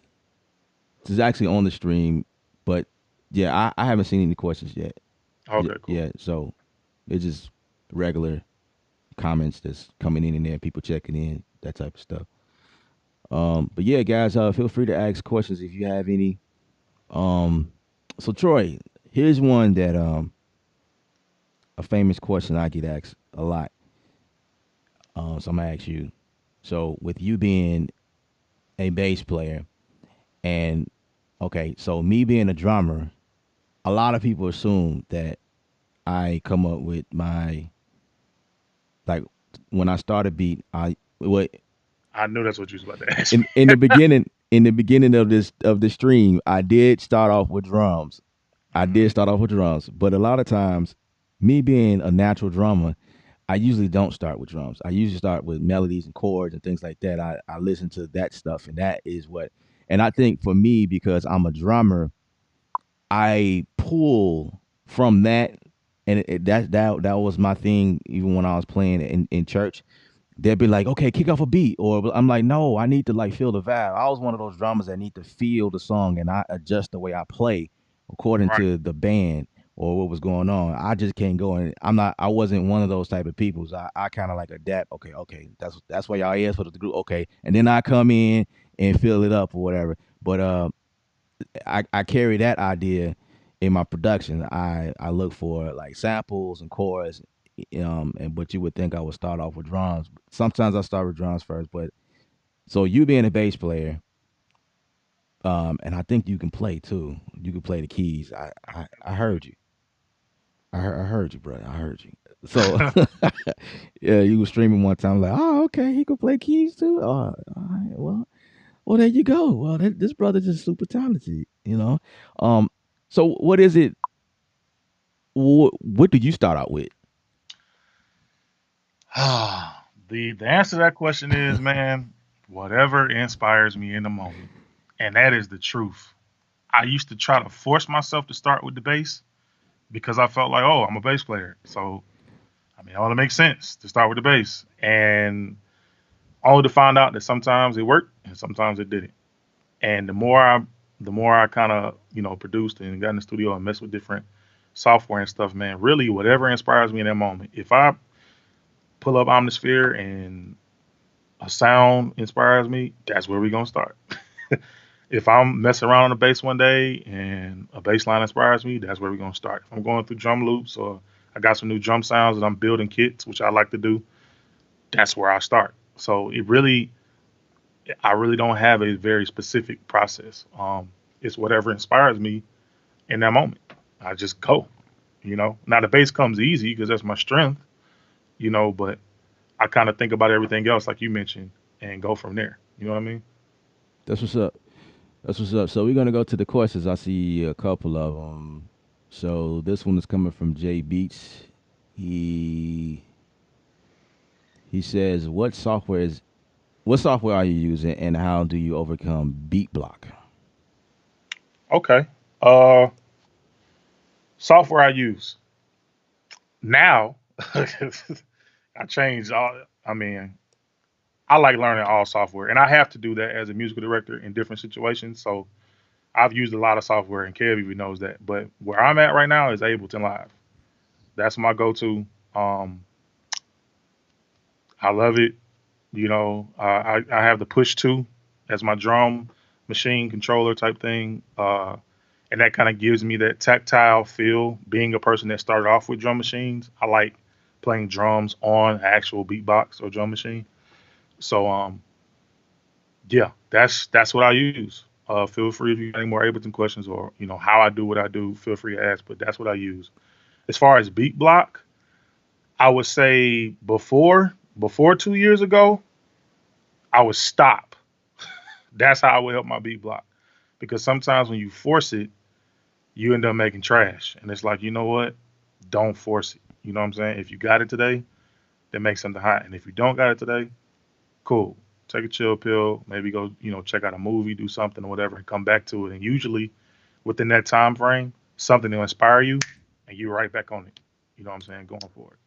actually on the stream, but yeah, I haven't seen any questions yet. Okay, cool. Yeah, so it's just regular comments that's coming in and there, people checking in, that type of stuff. But yeah, guys, feel free to ask questions if you have any. Um, so Troy, here's one that a famous question I get asked a lot. So I'm gonna ask you. So with you being a bass player, and okay, so me being a drummer, a lot of people assume that I come up with my like when I start a beat. I what I knew that's what you was about to ask me. in the beginning of the stream, I did start off with drums. I Hmm. did start off with drums, but a lot of times, me being a natural drummer, I usually don't start with drums. I usually start with melodies and chords and things like that. I listen to that stuff, and that is what. And I think for me, because I'm a drummer, I pull from that, and that was my thing. Even when I was playing in church, they'd be like, "Okay, kick off a beat," or I'm like, "No, I need to like feel the vibe." I was one of those drummers that need to feel the song, and I adjust the way I play according Right, to the band or what was going on. I just can't go and I wasn't one of those type of people. So I kind of like adapt. Okay, okay, that's why y'all is for the group. Okay, and then I come in and fill it up or whatever. But I carry that idea in my production. I look for like samples and chords, and but you would think I would start off with drums. Sometimes I start with drums first, but so you being a bass player, and I think you can play too. You can play the keys. I heard you. I heard you, brother. I heard you. So yeah, you were streaming one time. Like, oh, okay, he can play keys too. Oh, all right, well, there you go. Well, this brother just super talented. Um, so what is it? What did you start out with? the answer to that question is, man, whatever inspires me in the moment, and that is the truth. I used to try to force myself to start with the bass because I felt like, oh, I'm a bass player, so I mean, it ought to make sense to start with the bass, and only to find out that sometimes it worked and sometimes it didn't. And the more I the more I kind of produced and got in the studio and messed with different software and stuff, man, really whatever inspires me in that moment. If I pull up Omnisphere and a sound inspires me, that's where we gonna start. If I'm messing around on the bass one day and a bass line inspires me, that's where we're gonna start. If I'm going through drum loops or I got some new drum sounds that I'm building kits, which I like to do, that's where I start. So I really don't have a very specific process. It's whatever inspires me in that moment. I just go. Now the bass comes easy because that's my strength. But I kind of think about everything else, like you mentioned, and go from there. You know what I mean? That's what's up. That's what's up. So we're gonna go to the questions. I see a couple of them. So this one is coming from Jay Beats. He he says, what software are you using, and how do you overcome beat block? Okay. Uh, Software I use now. I changed all. I mean, I like learning all software, and I have to do that as a musical director in different situations. So I've used a lot of software, and Kev even knows that. But where I'm at right now is Ableton Live. That's my go-to. Um, I love it. I have the Push Two as my drum machine controller type thing, and that kind of gives me that tactile feel. Being a person that started off with drum machines, I like playing drums on an actual beatbox or drum machine. So yeah, that's what I use. Feel free if you got any more Ableton questions or how I do what I do. Feel free to ask, but that's what I use. As far as beat block, I would say before 2 years ago, I would stop. That's how I would help my beat block because sometimes when you force it, you end up making trash, and it's like what? Don't force it. You know what I'm saying? If you got it today, then make something hot, and if you don't got it today, cool. Take a chill pill, maybe go check out a movie, do something or whatever, and come back to it. And usually within that time frame, something will inspire you, and you're right back on it. You know what I'm saying? Going forward.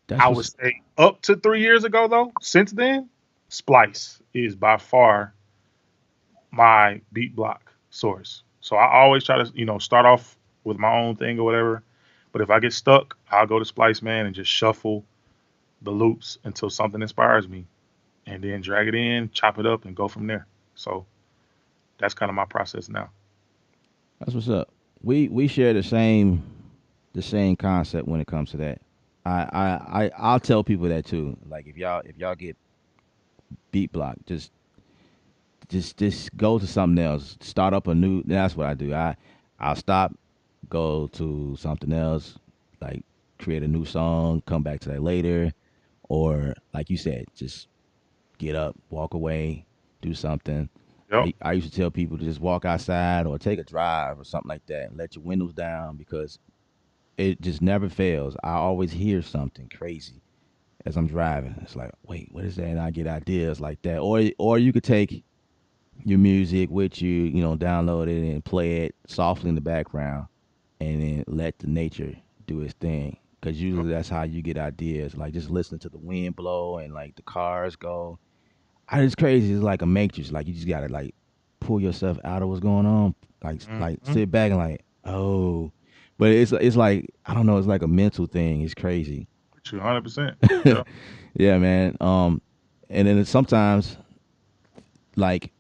That's I would what's say up to 3 years ago, though, since then, Splice is by far my beat block source. So I always try to, start off with my own thing or whatever. But if I get stuck, I'll go to Splice Man and just shuffle the loops until something inspires me and then drag it in, chop it up, and go from there. So that's kind of my process now. that's what's up. We share the same concept when it comes to that. I'll tell people that too. Like if y'all get beat block, just go to something else. Start up a new. That's what I do. I'll stop, go to something else, like create a new song, come back to that later, or like you said, just get up, walk away, do something. Yep. I used to tell people to just walk outside or take a drive or something like that and let your windows down because it just never fails. I always hear something crazy as I'm driving. It's like, wait, what is that? And I get ideas like that. Or you could take your music with you, download it and play it softly in the background and then let the nature do its thing. Cause Yep. usually that's how you get ideas. Like just listening to the wind blow and like the cars go. It's crazy. It's like a matrix. Like you just gotta like pull yourself out of what's going on. Like Mm-hmm. sit back and like, oh. But it's like I don't know. It's like a mental thing. It's crazy. 100%. Yep. Yeah, man. And then sometimes like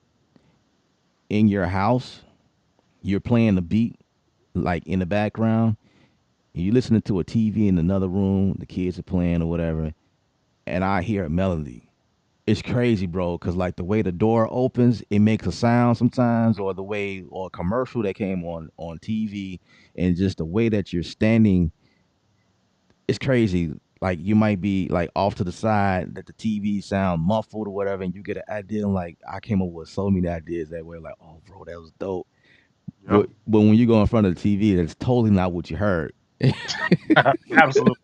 in your house, you're playing the beat like in the background, and you listening to a TV in another room. The kids are playing or whatever, and I hear a melody. It's crazy, bro, because like the way the door opens, it makes a sound sometimes, or the way or a commercial that came on TV, and just the way that you're standing, it's crazy. Like you might be like off to the side, that the TV sound muffled or whatever, and you get an idea. And like I came up with so many ideas that way. Like, oh, bro, that was dope. Yep. But when you go in front of the TV, that's totally not what you heard. Absolutely.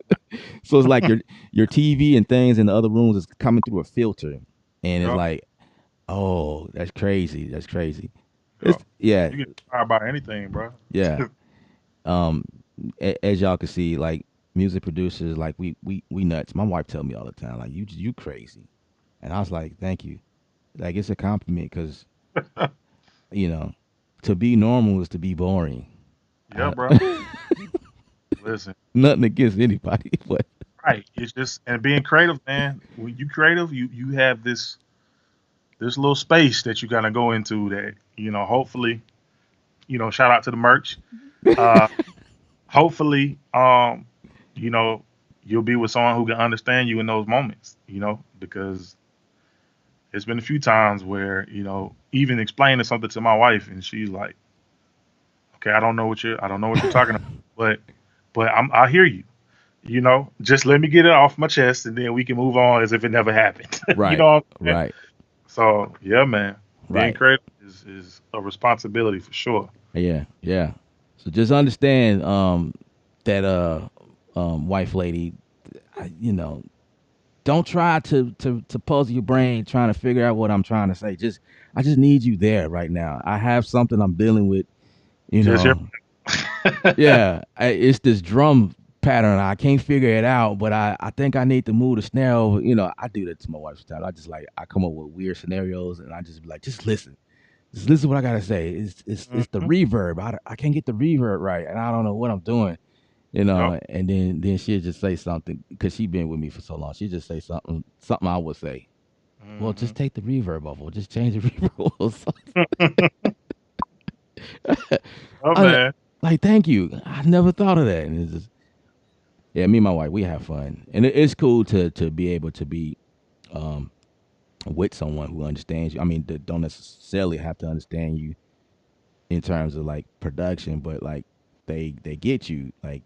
So it's like your TV and things in the other rooms is coming through a filter, and it's Yep. like, oh, that's crazy. That's crazy. It's Yep. yeah, You get inspired by anything, bro. yeah. Um, as y'all can see, like music producers, like we nuts. My wife tell me all the time, like you crazy, and I was like, thank you. Like it's a compliment because you know. To be normal is to be boring. Yeah, I, bro. Listen, nothing against anybody, but right. It's just and being creative, man. When you creative, you have this little space that you gotta go into that, hopefully, shout out to the merch. Uh hopefully, you know, you'll be with someone who can understand you in those moments, because it's been a few times where, even explaining something to my wife and she's like, okay, I don't know what you're talking about, but I hear you. Just let me get it off my chest and then we can move on as if it never happened. You right, know what I'm saying? right, So yeah, man, being right. creative is a responsibility for sure. Yeah, yeah. So just understand that wife lady, you know, don't try to puzzle your brain trying to figure out what I'm trying to say. Just I just need you there right now. I have something I'm dealing with, you Just hear. know. Yeah, it's this drum pattern. I can't figure it out, but I think I need to move the snare over. I do that to my wife sometimes. I just like I come up with weird scenarios, and I just be like, just listen. Just listen to what I gotta say. It's the Mhm. reverb. I can't get the reverb right, and I don't know what I'm doing. Yep. And then she'll just say something because she been with me for so long. She just say something I would say. Well, just Hmm. take the reverb off, or just change the reverb. Or something. Oh I man. like thank you. I never thought of that. And it's just yeah, me and my wife we have fun, and it's cool to be able to be um with someone who understands you. I mean, that don't necessarily have to understand you in terms of like production, but like they get you like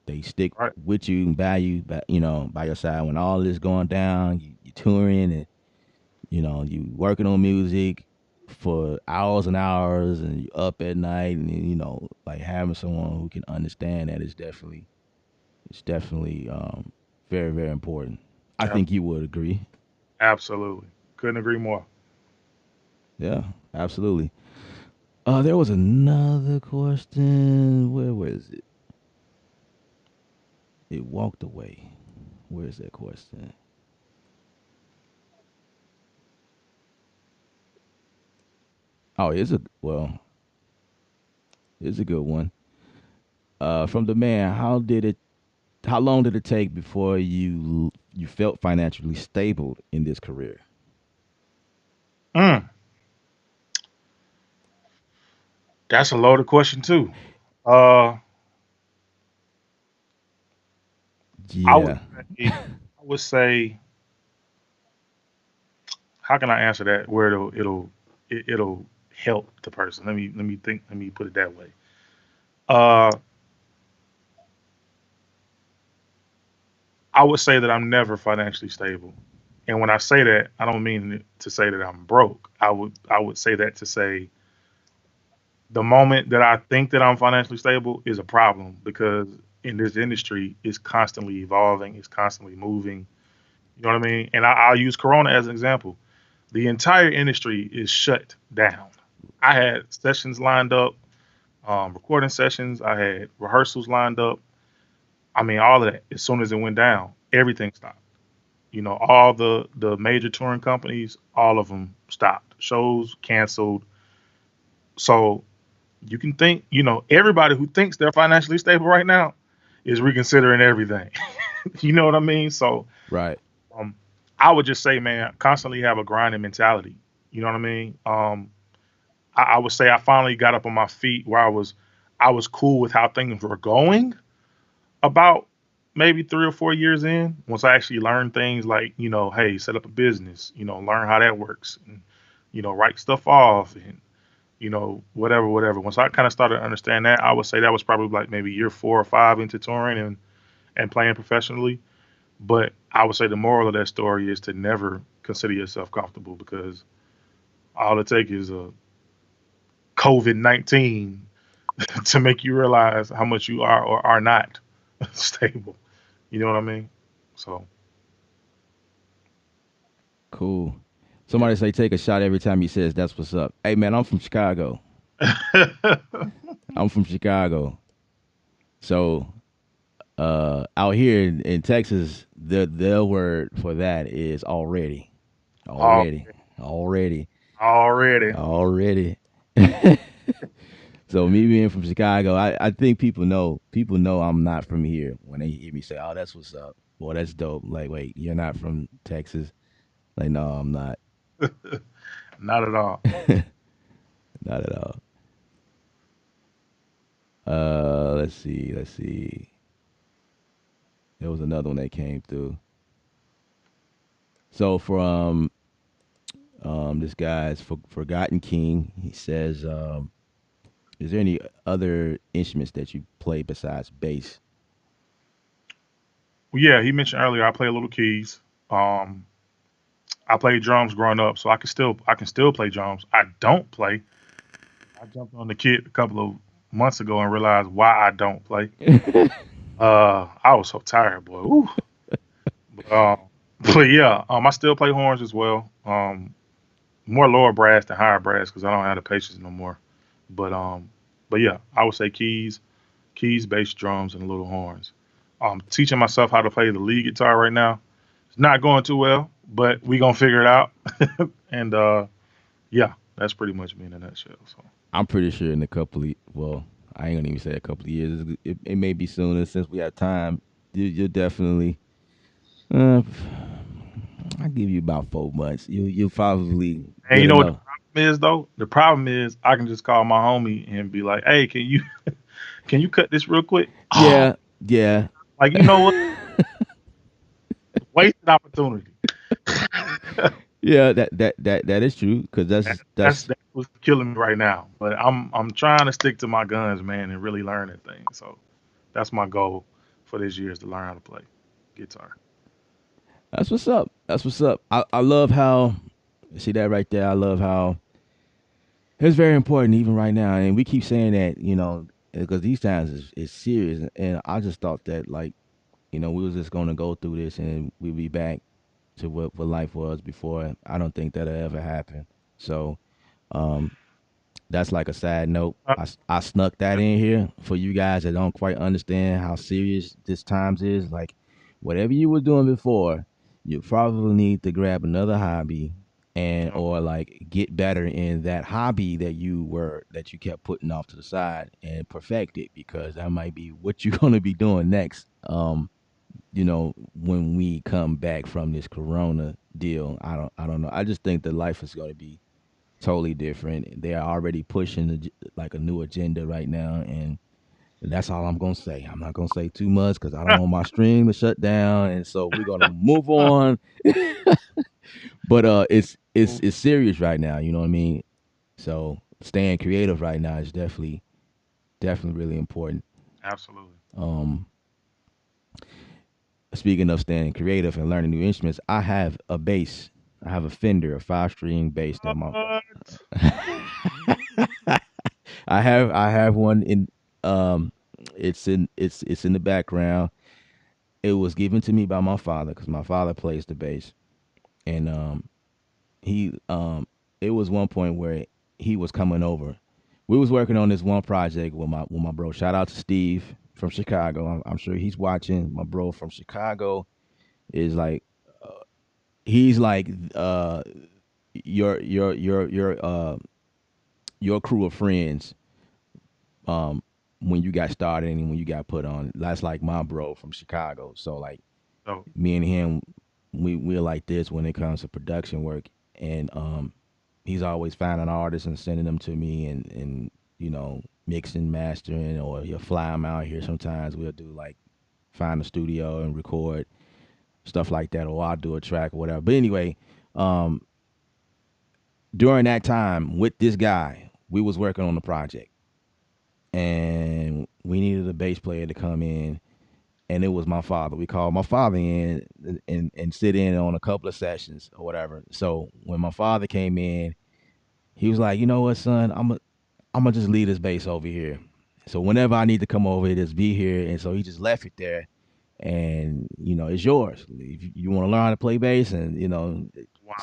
they stick Right. with you and by you, by your side when all this going down. You touring and you working on music for hours and hours, and you up at night, and like having someone who can understand that is definitely very very important. I Ab- think you would agree. Absolutely. Couldn't agree more. Yeah, absolutely. There was another question. Where was it? It walked away. Where's that question? Oh, it's a good one. From the man, how long did it take before you felt financially stable in this career? Mm, that's a loaded question too. Uh, I would Yeah. say, I would say, how can I answer that where it'll help the person? Let me think. Let me put it that way. Uh, I would say that I'm never financially stable, and when I say that, I don't mean to say that I'm broke. I would say that to say the moment that I think that I'm financially stable is a problem because in this industry, it's constantly evolving, it's constantly moving. You know what I mean? And I'll use Corona as an example. The entire industry is shut down. I had sessions lined up, recording sessions. I had rehearsals lined up. I mean, all of that. As soon as it went down, everything stopped. All the major touring companies, all of them stopped. Shows canceled. So you can think, everybody who thinks they're financially stable right now is reconsidering everything. You know what I mean? So Right. um, I would just say, man, constantly have a grinding mentality. You know what I mean? I would say I finally got up on my feet where I was cool with how things were going about maybe 3 or 4 years in. Once I actually learned things like, hey, set up a business, learn how that works, and write stuff off, and whatever, whatever. Once I kind of started to understand that, I would say that was probably like maybe year 4 or 5 into touring and playing professionally. But I would say the moral of that story is to never consider yourself comfortable because all it takes is a COVID-19 to make you realize how much you are or are not stable. You know what I mean? So, Cool. yeah. Somebody say take a shot every time he says that's what's up. Hey man, I'm from Chicago. I'm from Chicago. So out here in Texas, their word for that is already. Al- Already. Already. Already. Already. So me being from Chicago, I think people know I'm not from here when they hear me say, "Oh, that's what's up." Well, that's dope. Like, wait, you're not from Texas? Like, no, I'm not. Not at all. Not at all. Let's see. Let's see. There was another one that came through. So from this guy's Forgotten King, he says, "Is there any other instruments that you play besides bass?" Well, yeah, he mentioned earlier I play a little keys. Um, I played drums growing up, so I can still play drums. I don't play. I jumped on the kit a couple of months ago and realized why I don't play. I was so tired, boy. Woo. But, but yeah, I still play horns as well. More lower brass than higher brass because I don't have the patience no more. But but yeah, I would say keys, bass, drums, and little horns. Teaching myself how to play the lead guitar right now. It's not going too well, but we gonna figure it out. And yeah, that's pretty much me in a nutshell. So I'm pretty sure in a couple of well, I ain't gonna even say a couple of years. It may be sooner since we have time. You'll definitely. Uh, I give you about 4 months. You'll probably and get you know what the enough. problem is though? The problem is I can just call my homie and be like, "Hey, can you cut this real quick?" Oh, Yeah, yeah, like you know what? Wasted opportunity. yeah. That is true because That's that's that's what's killing me right now. But I'm trying to stick to my guns, man, and really learn that thing. So that's my goal for this year is to learn how to play guitar. that's what's up. That's what's up. I love how see that right there. I love how it's very important even right now, and we keep saying that because these times is serious, and I just thought that like we was just gonna go through this and we'd be back to what life was before. I don't think that'll ever happen. So um, that's like a side note. Uh, I snuck that in here for you guys that don't quite understand how serious this times is. Like whatever you were doing before, you probably need to grab another hobby and yep. or like get better in that hobby that you kept putting off to the side and perfect it because that might be what you're gonna be doing next. When we come back from this corona deal, I don't know. I just think that life is going to be totally different. They are already pushing like a new agenda right now, and that's all I'm going to say. I'm not going to say too much because I don't want my stream to shut down, and so we're going to move on. But it's serious right now. You know what I mean? So staying creative right now is definitely really important. Absolutely. Um, Speaking of staying creative and learning new instruments, I have a bass. I have a Fender, a 5 string bass that my What? I have one in um it's in the background. It was given to me by my father because my father plays the bass, and he it was one point where he was coming over. We was working on this one project with my bro. Shout out to Steve from Chicago. I'm sure he's watching. My bro from Chicago is like he's like your crew of friends um when you got started and when you got put on. That's like my bro from Chicago. So like So me and him, we're like this when it comes to production work, and he's always finding artists and sending them to me, and mixing, mastering, or he'll fly them out here. Sometimes we'll do like find a studio and record stuff like that, or I'll do a track or whatever. But anyway, um, during that time with this guy, we was working on the project, and we needed a bass player to come in, and it was my father. We called my father in and sit in on a couple of sessions or whatever. So when my father came in, he was like, "You know what, son? I'm gonna just leave this bass over here. So whenever I need to come over here, just be here." And so he just left it there, and it's yours if you want to learn how to play bass, and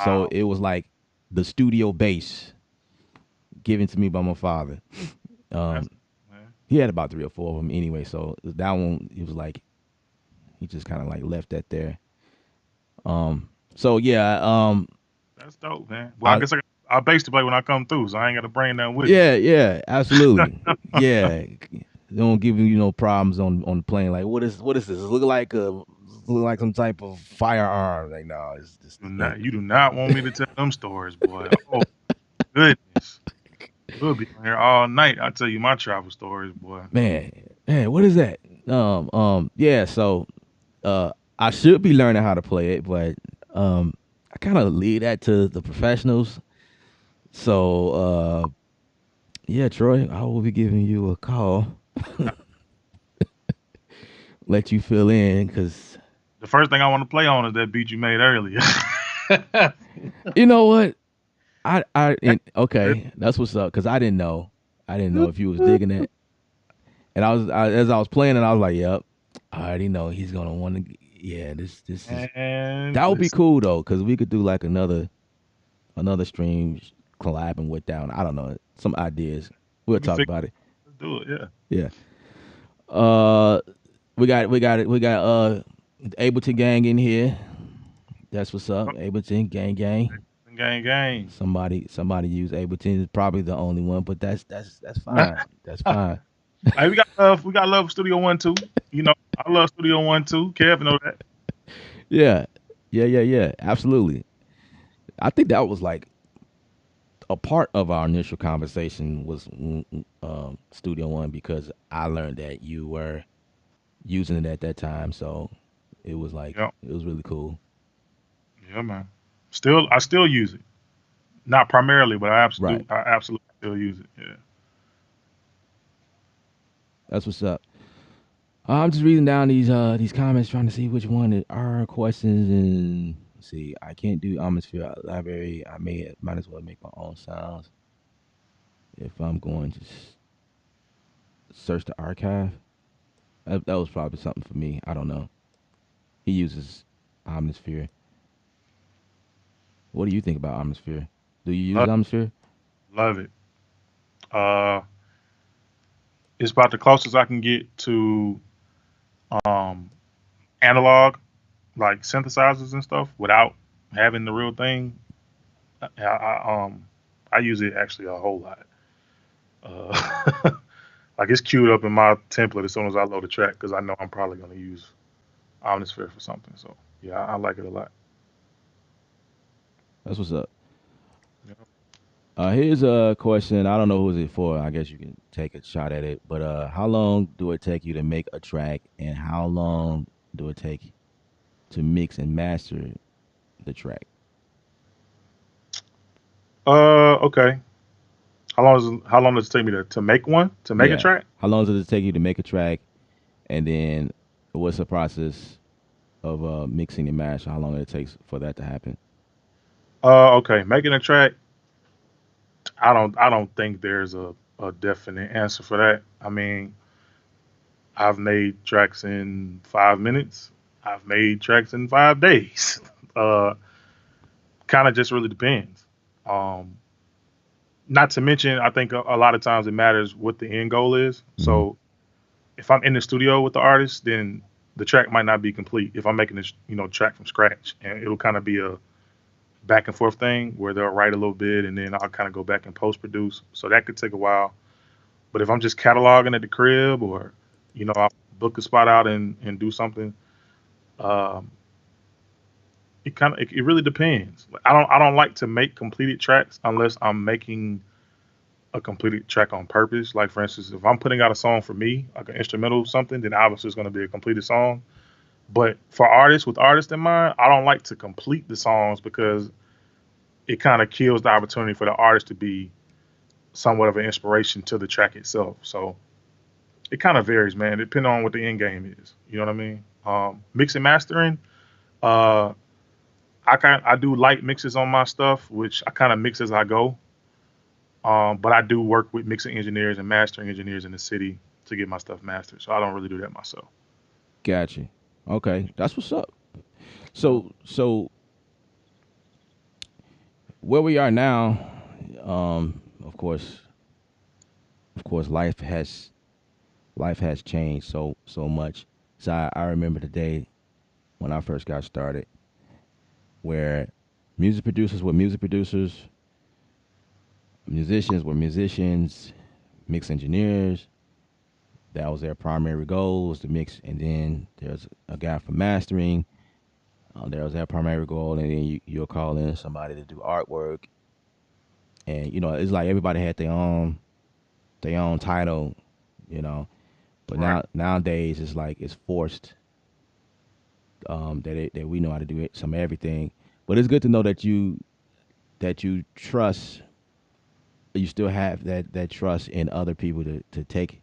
so wow. it was like the studio bass given to me by my father. That's Um, man. he had about 3 or 4 of them anyway, so that one he was like he just kind of like left that there. So yeah, That's dope, man. Well, I I guess I bass to play when I come through, so I ain't got to bring nothing with me. Yeah, yeah, absolutely. Yeah, they don't give you no problems on the plane. Like, what is this? It look like some type of firearm. Like, no, it's just Do the thing. not, you do not want me to tell them stories, boy. Oh goodness, we'll be on here all night. I tell you my travel stories, boy. Man, man, what is that? Yeah. So, uh, I should be learning how to play it, but I kind of leave that to the professionals. So, yeah, Troy, I will be giving you a call, let you fill in, because The first thing I want to play on is that beat you made earlier. you know what? Okay, that's what's up. Because I didn't know if you was digging it, and as I was playing it, I was like, "Yep, I already know he's gonna want to." Yeah, this is And that would be listen, cool though, because we could do like another stream collabing with down. I don't know some ideas. We'll we can talk fix about it. let's do it. Yeah, Yeah. Uh, we got Ableton gang in here. That's what's up. Ableton gang gang. gang, gang. Somebody use Ableton is probably the only one, but that's fine. That's fine. Hey, we got love. We got love for Studio One too. You know, I love Studio One too. Kev know that. Yeah. Yeah. Absolutely. I think that was like a part of our initial conversation was Studio One because I learned that you were using it at that time, so Yeah, it was really cool. yeah, man. I still use it. Not primarily, but Right. I absolutely still use it. Yeah. That's what's up. I'm just reading down these comments trying to see which one are questions and let's see. I can't do atmosphere library. Might as well make my own sounds if I'm going to search the archive. That was probably something for me. I don't know. He uses Omnisphere. What do you think about Omnisphere? Do you use Love, Omnisphere? love it. Uh, it's about the closest I can get to um analog like synthesizers and stuff without having the real thing. I use it actually a whole lot. Like it's queued up in my template as soon as I load a track because I know I'm probably going to use Omnisphere for something. So yeah, I like it a lot. That's what's up. Yeah. Here's a question. I don't know who's it for. I guess you can take a shot at it. But how long do it take you to make a track, and how long do it take to mix and master the track? Okay. How long does it take me to make one to make a Yeah. track? How long does it take you to make a track, and then what's the process of mixing and master? How long it takes for that to happen? Okay, making a track. I don't think there's a definite answer for that. I mean, I've made tracks in 5 minutes. I've made tracks in 5 days. Uh, Kind of just really depends. Um, Not to mention, I think a lot of times it matters what the end goal is. Hmm. So if I'm in the studio with the artist, then the track might not be complete. If I'm making this, track from scratch, and it'll kind of be a back and forth thing where they'll write a little bit, and then I'll kind of go back and post produce. So that could take a while. But if I'm just cataloging at the crib, or I book a spot out and do something, um, it really depends. Like, I don't like to make completed tracks unless I'm making a completed track on purpose. Like for instance, if I'm putting out a song for me, like an instrumental or something, then obviously it's going to be a completed song. But for artists with artists in mind, I don't like to complete the songs because it kind of kills the opportunity for the artist to be somewhat of an inspiration to the track itself. So it kind of varies, man, depending on what the end game is. You know what I mean? Mix and mastering. Uh, I do light mixes on my stuff, which I kind of mix as I go. But I do work with mixing engineers and mastering engineers in the city to get my stuff mastered. So I don't really do that myself. Gotcha. Okay, that's what's up. Yeah. So where we are now, of course, life has changed so much. So I remember the day when I first got started, where music producers were music producers, musicians were musicians, mix engineers. That was their primary goal was to mix, and then there's a guy for mastering. There was their primary goal, and then you'll call in somebody to do artwork, and it's like everybody had their own title, you know. But Right. nowadays it's like it's forced that we know how to do it, some everything. But it's good to know that you trust, you still have that trust in other people to take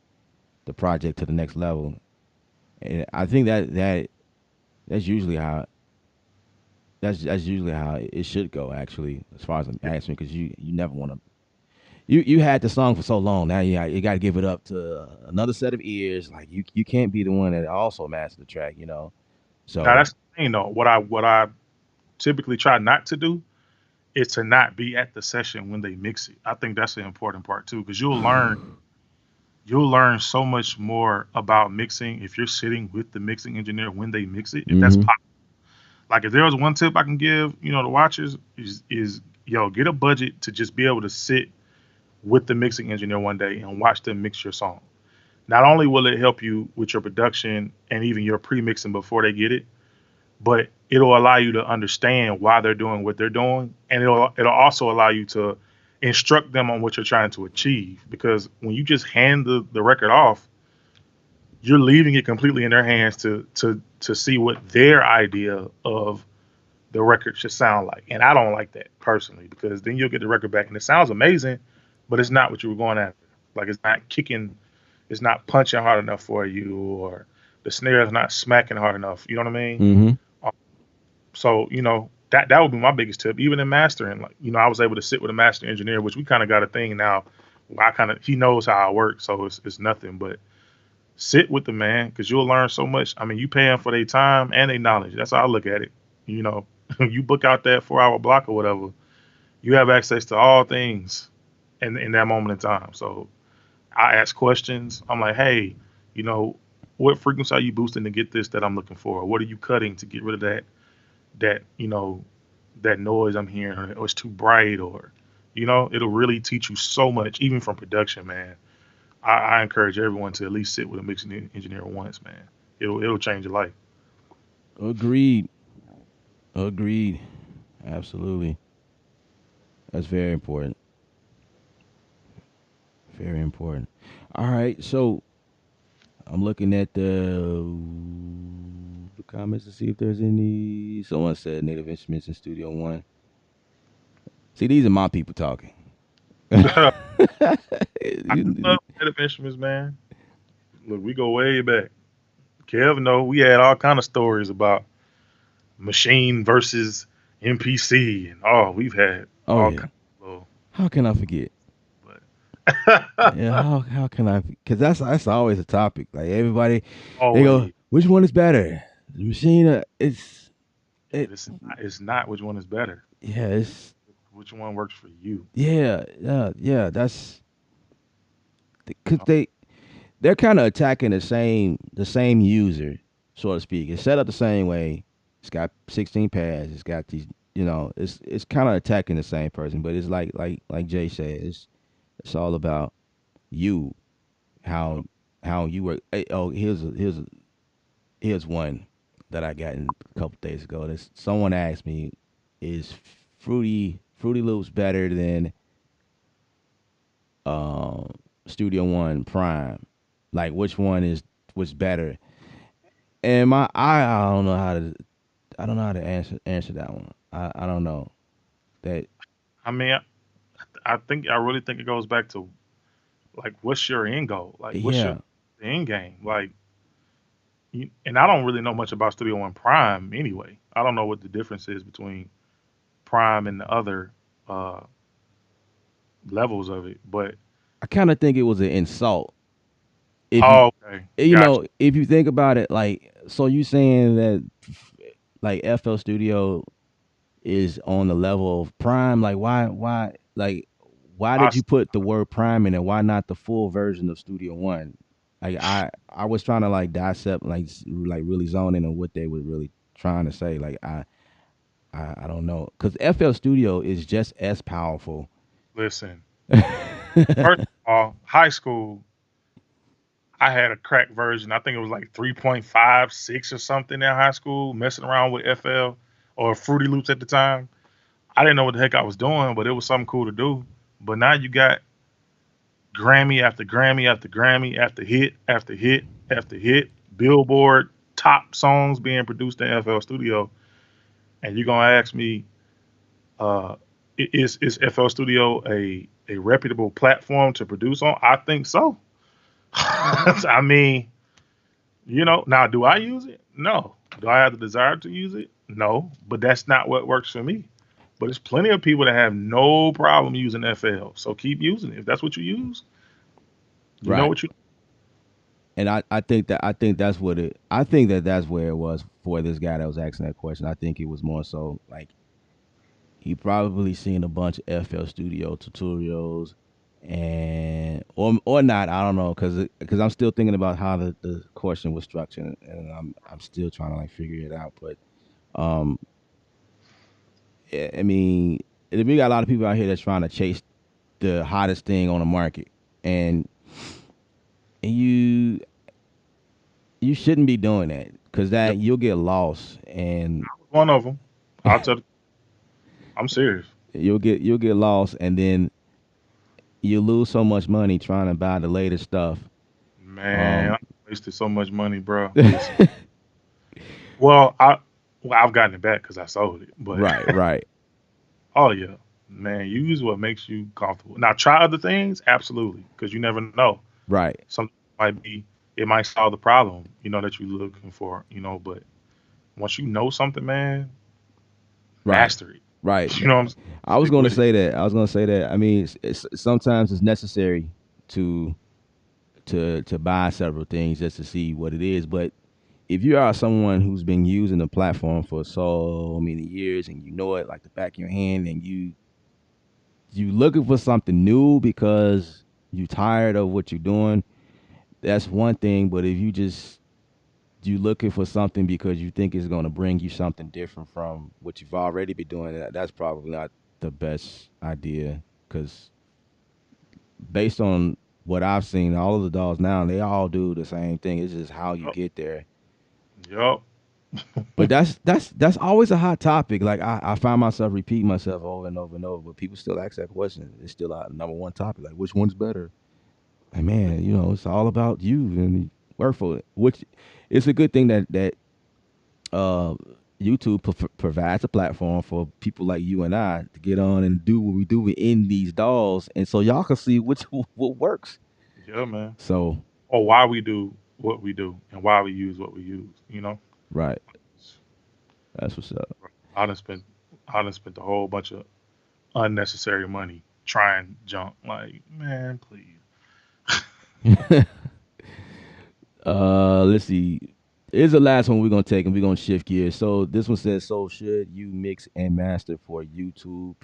the project to the next level. And I think that's usually how that's usually how it should go. Actually, as far as I'm Yeah. asking, because you never want to. You had the song for so long. Now you got to give it up to another set of ears. Like you can't be the one that also mastered the track. Now So that's the thing though. What I typically try not to do is to not be at the session when they mix it. I think that's the important part too, because you'll learn so much more about mixing if you're sitting with the mixing engineer when they mix it. If that's hmm possible. Like if there was one tip I can give, the watchers is yo, get a budget to just be able to sit with the mixing engineer one day and watch them mix your song. Not only will it help you with your production and even your pre-mixing before they get it, but it'll allow you to understand why they're doing what they're doing, and it'll also allow you to instruct them on what you're trying to achieve. Because when you just hand the record off, you're leaving it completely in their hands to see what their idea of the record should sound like. And I don't like that personally because then you'll get the record back and it sounds amazing, but it's not what you were going after. Like it's not kicking, it's not punching hard enough for you, or the snare is not smacking hard enough. You know what I mean? hmm So that would be my biggest tip. Even in mastering, like I was able to sit with a master engineer, which we kind of got a thing now. Where I kind of he knows how I work, so it's nothing. But sit with the man because you'll learn so much. I mean, you pay them for their time and their knowledge. That's how I look at it. You know, you book out that 4 hour block or whatever, you have access to all things in that moment in time. So I ask questions. I'm like, hey, you know, what frequency are you boosting to get this that I'm looking for? What are you cutting to get rid of that noise I'm hearing, or it's too bright, or it'll really teach you so much, even from production, man. I encourage everyone to at least sit with a mixing engineer once, man. It'll change your life. Agreed. Agreed. Absolutely. That's very important. Very important. All right. So I'm looking at the comments to see if there's any. Someone said Native Instruments in Studio One. See, these are my people talking. I love native instruments, man. Look, we go way back. Kev, know we had all kind of stories about machine versus MPC, and we've had Oh all yeah. kinds of little, How can I forget? but Yeah. How can I? Because that's always a topic. Like everybody, they go, always. which one is better? The machine. It. It's not which one is better. Yeah. It's which one works for you. Yeah. That's because they're kind of attacking the same user, so to speak. It's set up the same way. It's got 16 pads. It's got these. It's kind of attacking the same person, but it's like Jay said. It's all about you, how how you were. Oh, here's one that I got a couple days ago. Someone asked me, is Fruity Loops better than um, Studio One Prime? Like which one was better? And I don't know how to answer that one. I don't know that. I mean, I really think it goes back to like what's your end goal? Like what's your Yeah, end game? Like, and I don't really know much about Studio One Prime anyway. I don't know what the difference is between Prime and the other uh, levels of it. But I kind of think it was an insult. If you okay, gotcha. if you think about it, like, so you saying that like FL Studio is on the level of Prime? Like why I did s- you put the word Prime in it? Why not the full version of Studio One? Like I was trying to like dissect, like really zone in on what they were really trying to say. Like I don't know, because FL Studio is just as powerful. listen. First of all, high school, I had a crack version. I think it was like 3.56 or something in high school, messing around with FL or Fruity Loops at the time. I didn't know what the heck I was doing, but it was something cool to do. But now you got Grammy after Grammy after Grammy after hit after hit after hit, Billboard top songs being produced in FL Studio, and you're gonna ask me, uh, is FL Studio a reputable platform to produce on? I think so. I mean, now do I use it? No. Do I have the desire to use it? No. But that's not what works for me. But there's plenty of people that have no problem using FL. So keep using it. If that's what you use, you know Right. what you. And I think that's what it. I think that's where it was for this guy that was asking that question. I think it was more so like he probably seen a bunch of FL Studio tutorials, and or not. I don't know because I'm still thinking about how the question was structured, and I'm still trying to like figure it out. But um, I mean, we got a lot of people out here that's trying to chase the hottest thing on the market, and you shouldn't be doing that because Yep. that you'll get lost and One of them. I'll tell. I'm serious. you'll get lost and then you lose so much money trying to buy the latest stuff. Man, Um, I wasted so much money, bro. Listen. Well, I've gotten it back because I sold it. But right, right, oh yeah, man, use what makes you comfortable. Now try other things, absolutely, because you never know. right, Something might be it might solve the problem, that you're looking for, but once you know something, man, right, master it. right. You know what I'm saying? I was Stick going to with it. say that. I was going to say that. I mean, sometimes it's necessary to to buy several things just to see what it is. But if you are someone who's been using the platform for so many years and you know it like the back of your hand, and you looking for something new because you tired of what you're doing, that's one thing. But if you looking for something because you think it's going to bring you something different from what you've already been doing, that's probably not the best idea because based on what I've seen, all of the dolls now they all do the same thing. It's just how you Yup. get there. Yup. But that's always a hot topic. Like I find myself repeating myself over and over and over, but people still ask that question. It's still a number one topic. Like which one's better? And man, it's all about you and work for it. Which it's a good thing that uh, YouTube provides a platform for people like you and I to get on and do what we do in these dolls, and so y'all can see which what works. Yeah, man. So Or why we do what we do and why we use what we use. right, that's what's up. I done spent I done spent a whole bunch of unnecessary money trying junk. Like, man, please. Let's see. Here's the last one we're gonna take, and we're gonna shift gears. So this one says, "So should you mix and master for YouTube?"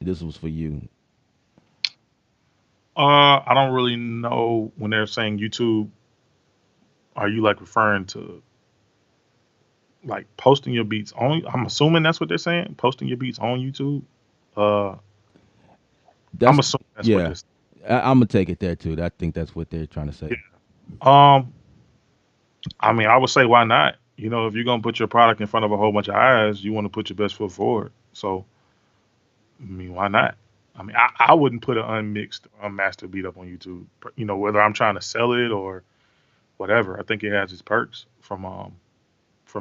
This was for you. I don't really know when they're saying YouTube. Are you like referring to like posting your beats on? I'm assuming that's what they're saying. Posting your beats on YouTube. Uh, I'm That's assuming that's what yeah. this. I'm gonna take it there too. I think that's what they're trying to Yeah. say. I mean, I would say why not? If you're gonna put your product in front of a whole bunch of eyes, you want to put your best foot forward. So, I mean, why not? I mean, I wouldn't put an unmixed, unmastered beat up on YouTube. Whether I'm trying to sell it or whatever. I think it has its perks from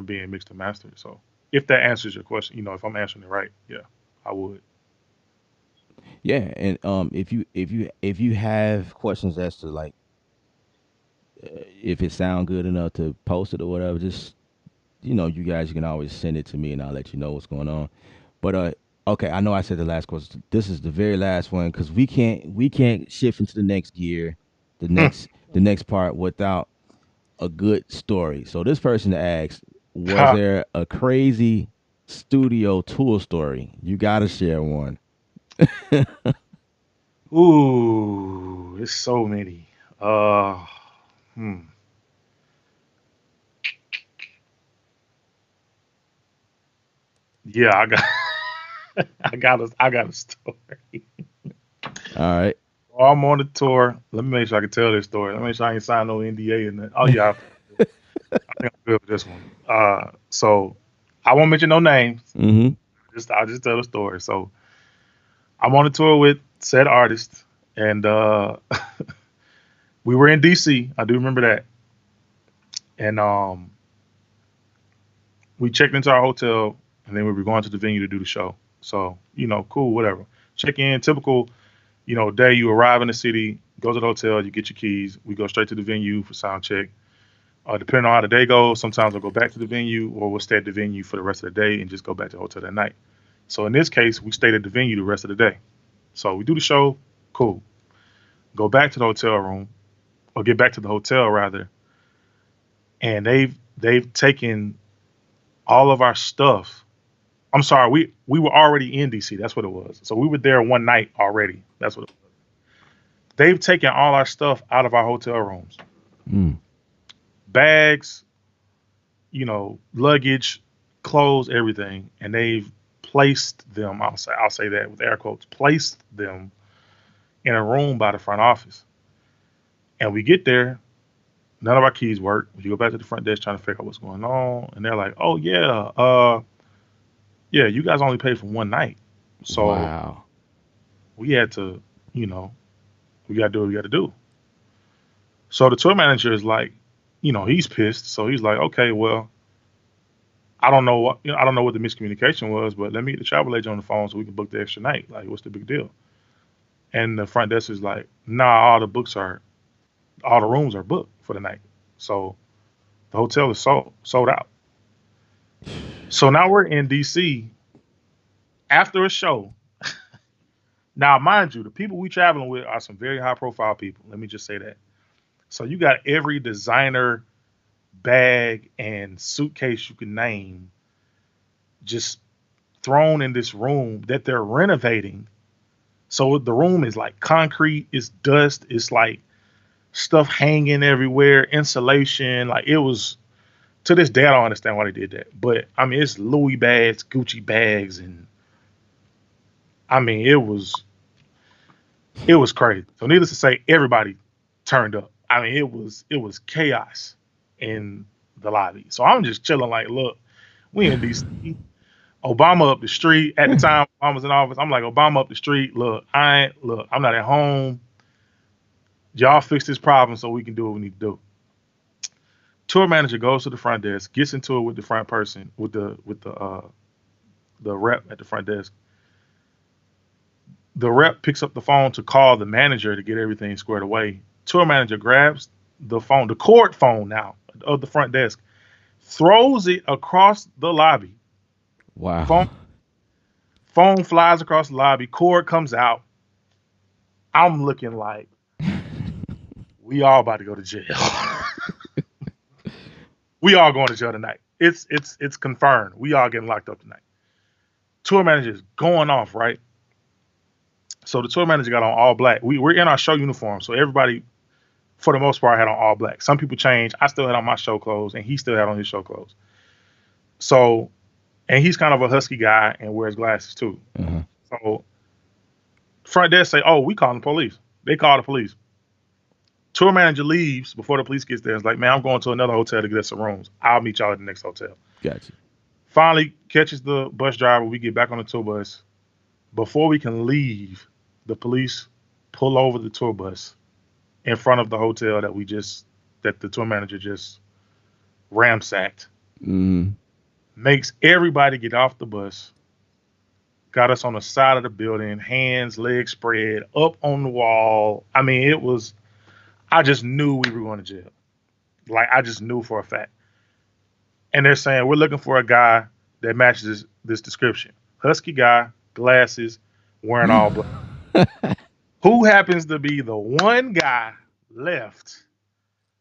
being mixed and mastered. So, if that answers your question, if I'm answering it right, yeah, I would. Yeah, and if you have questions as to like if it sound good enough to post it or whatever, just you guys can always send it to me and I'll let you know what's going on. But okay, I know I said the last question. This is the very last one because we can't shift into the next gear, the next part without a good story. So this person asked, was there a crazy studio tour story? You got to share one. Ooh, it's so many. Uh, hmm. Yeah, I got, I got a story. All right. While I'm on the tour, let me make sure I can tell this story. Let me make sure I ain't signed no NDA and that. Oh yeah, I think I'm good with this one. So I won't mention no names. Mm-hmm. I'll just tell the story. So I'm on the tour with said artist, and we were in DC. I do remember that, and we checked into our hotel, and then we were going to the venue to do the show. So cool, whatever. Check in, typical, day. You arrive in the city, go to the hotel, you get your keys. We go straight to the venue for sound check. Depending on how the day goes, sometimes I'll go back to the venue, or we'll stay at the venue for the rest of the day and just go back to the hotel that night. So in this case, we stayed at the venue the rest of the day. So we do the show, cool. Go back to the hotel room, or get back to the hotel rather, and they've taken all of our stuff. I'm sorry, we were already in DC. That's what it was. So we were there one night already. That's what it was. They've taken all our stuff out of our hotel rooms, Mm. bags, luggage, clothes, everything, and they've placed them. I'll say that with air quotes, placed them in a room by the front office. And we get there, none of our keys work. We go back to the front desk trying to figure out what's going on, and they're like, "Oh yeah, yeah, you guys only paid for one night, so Wow. we had to, you know, we got to do what we got to do." So the tour manager is like, he's pissed. So he's like, "Okay, well, I don't know what the miscommunication was, but let me get the travel agent on the phone so we can book the extra night. Like, what's the big deal?" And the front desk is like, "Nah, all the rooms are booked for the night, so the hotel is sold out." So now we're in DC after a show. Now, mind you, the people we traveling with are some very high profile people. Let me just say that. So you got every designer bag and suitcase you can name just thrown in this room that they're renovating. So the room is like concrete, it's dust, it's like stuff hanging everywhere, insulation. Like it was to this day, I don't understand why they did that. But I mean, it's Louis bags, Gucci bags, and I mean, it was crazy. So needless to say, everybody turned up. I mean, it was chaos in the lobby. So I'm just chilling, like, look, we in DC. Obama up the street. At the time Obama was in office, I'm like, Obama up the street. Look, I'm not at home. Y'all fix this problem so we can do what we need to do. Tour manager goes to the front desk, gets into it with the front person, with the rep at the front desk. The rep picks up the phone to call the manager to get everything squared away. Tour manager grabs the phone, the cord phone now of the front desk, throws it across the lobby. Phone Wow. phone flies across the lobby. Cord comes out. I'm looking like we all about to go to jail. We all going to jail tonight. It's confirmed. We all getting locked up tonight. Tour manager is going off, right? So the tour manager got on all black. We're in our show uniform, so everybody for the most part had on all black. Some people changed. I still had on my show clothes, and he still had on his show clothes. So, and he's kind of a husky guy and wears glasses too. Uh-huh. So front desk say, "Oh, we calling the police." They call the police. Tour manager leaves before the police gets there. It's like, "Man, I'm going to another hotel to get us some rooms. I'll meet y'all at the next hotel." Gotcha. Finally catches the bus driver. We get back on the tour bus. Before we can leave, the police pull over the tour bus in front of the hotel that the tour manager just ransacked. Mm. Makes everybody get off the bus. Got us on the side of the building, hands, legs spread, up on the wall. I mean, it was. I just knew we were going to jail. Like I just knew for a fact. And they're saying we're looking for a guy that matches this description: husky guy, glasses, wearing all black. Who happens to be the one guy left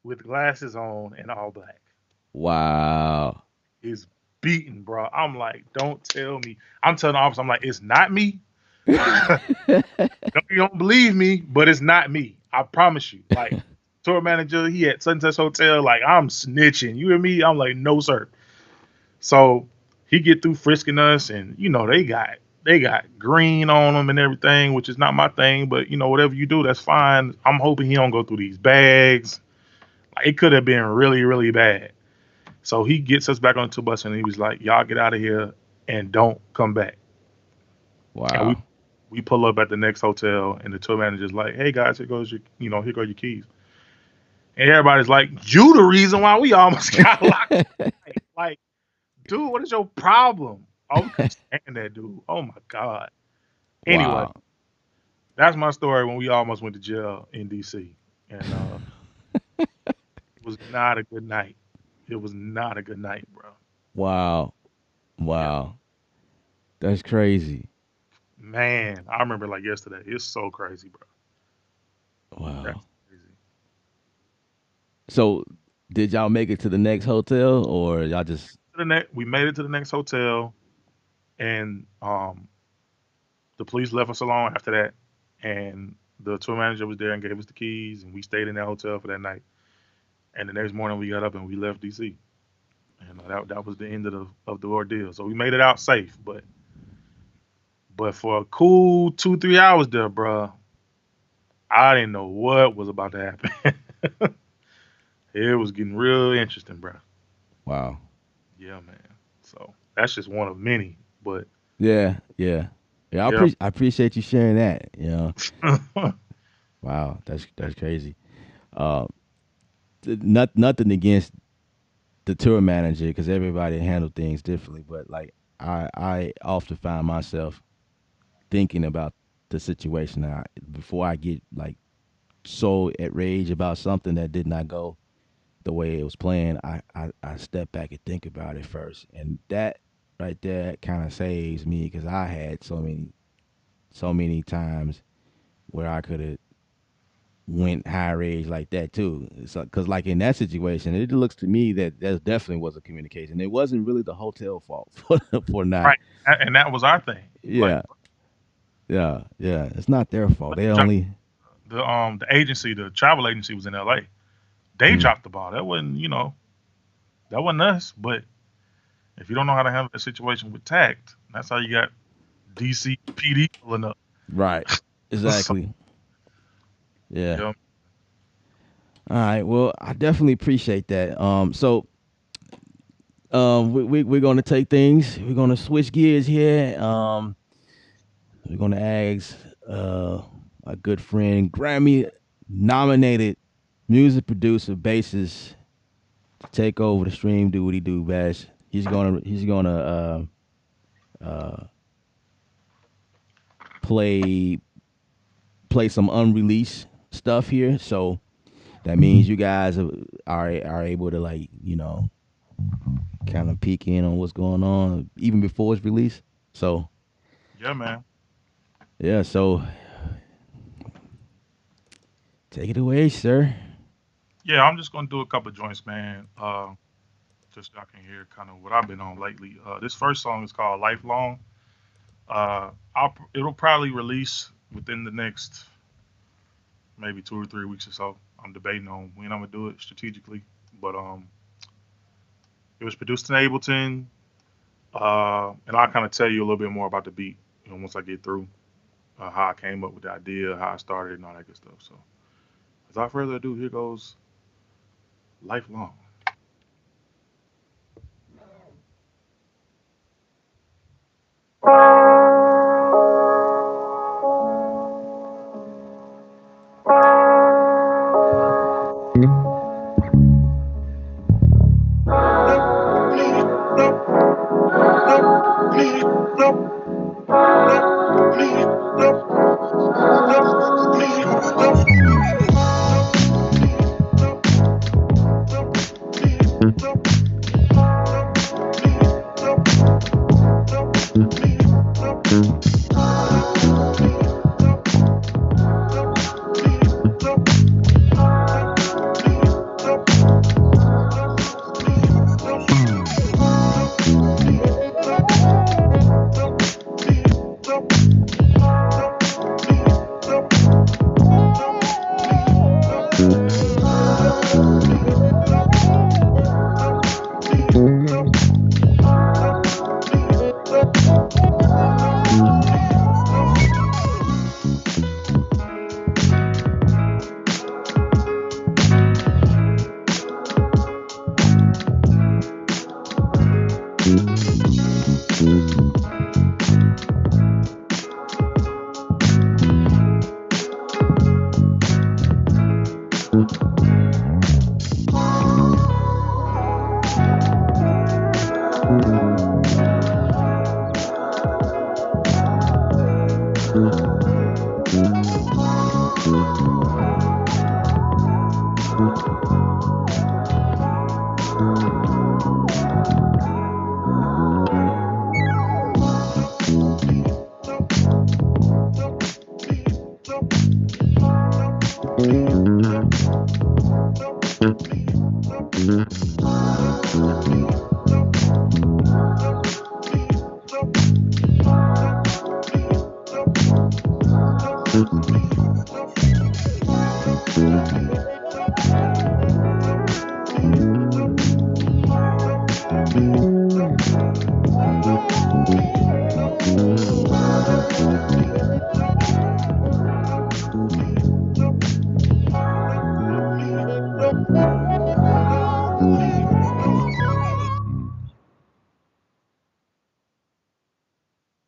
with glasses on and all black? Wow. Is beaten, bro. I'm like, don't tell me. I'm telling the officer, I'm like, it's not me. You don't believe me, but it's not me. I promise you. Like, tour manager, he at Sunset Hotel, like, I'm snitching. You and me? I'm like, no, sir. So he get through frisking us, and they got They got green on them and everything, which is not my thing. But whatever you do, that's fine. I'm hoping he don't go through these bags. Like, it could have been really, really bad. So he gets us back on the tour bus and he was like, "Y'all get out of here and don't come back." And we Wow. we pull up at the next hotel, and the tour manager's like, "Hey guys, here goes here go your keys." And everybody's like, "You the reason why we almost got locked." Like, dude, what is your problem? Oh, we couldn't stand that dude. Oh my god. Anyway, Wow. that's my story when we almost went to jail in DC, and it was not a good night. It was not a good night, bro. Wow. Yeah, Wow. That's crazy. man, I remember like yesterday. It's so crazy, bro. That's Wow. crazy. So, did y'all make it to the next hotel, or y'all just? We made it to the next hotel, and the police left us alone after that, and the tour manager was there and gave us the keys, and we stayed in that hotel for that night. And the next morning we got up and we left DC, and that was the end of the ordeal. So we made it out safe, but for a cool 2 3 hours there, bro, I didn't know what was about to happen. It was getting real interesting, bro. Wow. Yeah, man. So that's just one of many, but Yeah. Yeah. Yeah. yeah, I appreciate you sharing that. Wow. That's crazy. Uh, nothing against the tour manager because everybody handle things differently, but like I often find myself thinking about the situation before I get like so outraged about something that did not go the way it was planned. I step back and think about it first, and that right there kind of saves me because I had so many times where I could have went high rage like that too. So, because like in that situation, it looks to me that there definitely was a communication. It wasn't really the hotel fault for not. right. And that was our thing. Like, Yeah, yeah. It's not their fault. but They only. the agency, the travel agency, was in L.A. They Mm, dropped the ball. That wasn't us. But if you don't know how to handle a situation with tact, that's how you got DC PD pulling up. right. So, Exactly. Yeah. yeah, All right. Well, I definitely appreciate that. So we're gonna take things. We're gonna switch gears here. We're gonna ask a good friend, Grammy nominated music producer, bassist, to take over the stream. Do what he do best. He's gonna uh, play play some unreleased stuff here. So that means you guys are able to like kind of peek in on what's going on even before it's released. So yeah, man. yeah, so take it away, sir. Yeah, I'm just gonna do a couple joints, man. Just so I can hear kind of what I've been on lately. This first song is called "Lifelong." It'll probably release within the next maybe 2 or 3 weeks or so. I'm debating on when I'm gonna do it strategically, but it was produced in Ableton, and I'll kind of tell you a little bit more about the beat, once I get through how I came up with the idea, how I started, and all that good stuff. So, without further ado, here goes "Lifelong."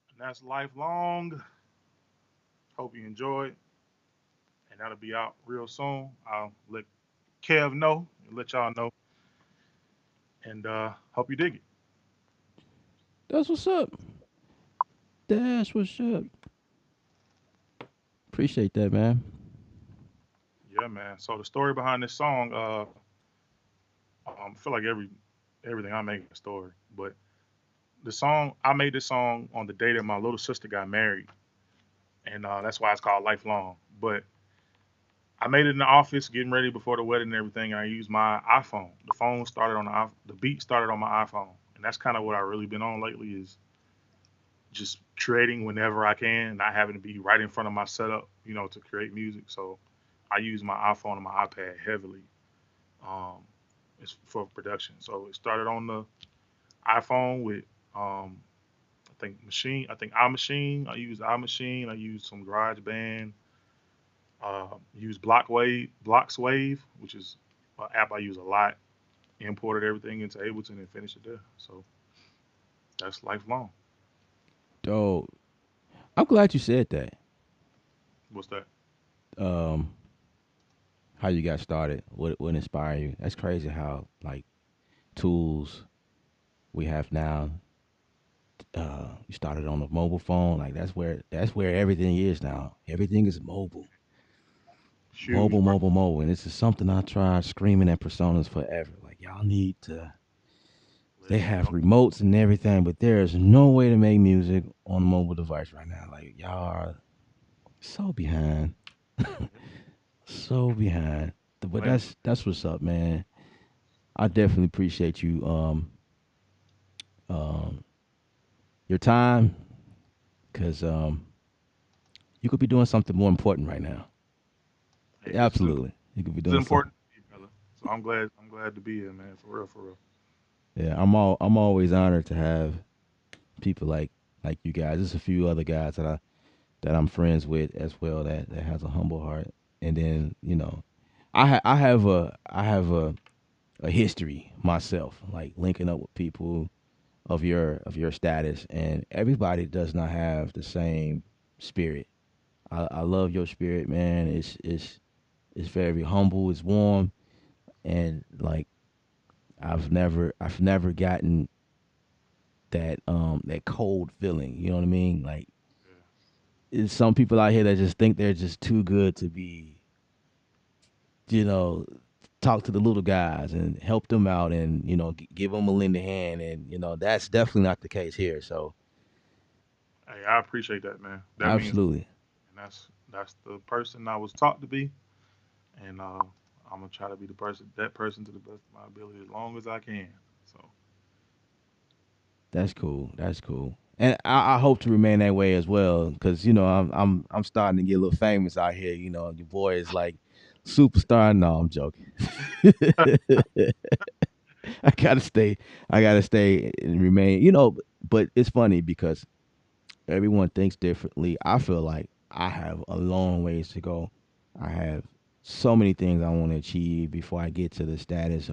And that's lifelong. Hope you enjoyed, and that'll be out real soon. I'll let Kev know and let y'all know, and hope you dig it. That's what's up. That's what's up. Appreciate that, man. Yeah, man. So the story behind this song, I feel like everything I make a story, but the song I made this song on the day that my little sister got married, and that's why it's called Lifelong. But I made it in the office, getting ready before the wedding and everything, and I used my iPhone. The phone started on the beat started on my iPhone, and that's kind of what I really been on lately is just creating whenever I can, not having to be right in front of my setup, to create music. So I use my iPhone and my iPad heavily. Um, it's for production. So it started on the iPhone with I think iMachine. I use iMachine. I use some GarageBand. Use Blockswave, which is an app I use a lot. Imported everything into Ableton and finished it there. So that's lifelong. Dope. I'm glad you said that. What's that? Um, how you got started? What inspired you? That's crazy how like tools we have now. You started on a mobile phone. Like that's where everything is now. Everything is mobile, Huge, bro. and this is something I tried screaming at personas forever. Like y'all need to. They Listen, have don't. remotes and everything, but there is no way to make music on a mobile device right now. Like y'all are so behind, so behind. But Blame. that's what's up, man. I definitely appreciate you um your time because you could be doing something more important right now. Hey, Absolutely, you could be this is doing something. important to me, brother. So I'm glad to be here, man. For real, for real. Yeah, I'm always honored to have people like you guys. There's a few other guys that I'm friends with as well that has a humble heart. And then I have a history myself, like linking up with people of your status, and everybody does not have the same spirit. I love your spirit, man. It's very humble. It's warm, and like I've never gotten that cold feeling. You know what I mean? Like Yeah. it's some people out here that just think they're just too good to be, you know, talk to the little guys and help them out and give them a lend a hand, and that's definitely not the case here. So Hey, I appreciate that, man. That means, absolutely, and that's the person I was taught to be, and I'm gonna try to be that person to the best of my ability as long as I can. So, that's cool. That's cool. And I hope to remain that way as well, because I'm starting to get a little famous out here. Your boy is like superstar. No, I'm joking. I gotta stay. I gotta stay and remain. But it's funny because everyone thinks differently. I feel like I have a long ways to go. I have so many things I want to achieve before I get to the status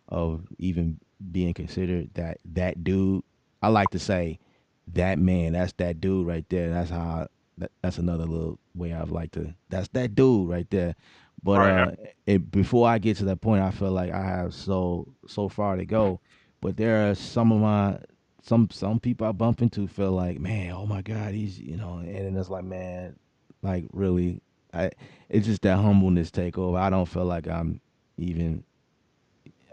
of even being considered that dude. I like to say that man, that's that dude right there. That's how that's another little way I've like to that's that dude right there. But right, before I get to that point, I feel like I have so far to go. But there are some people I bump into feel like, man, oh my God, he's and then it's like, man, like really. I it's just that humbleness take over. I don't feel like even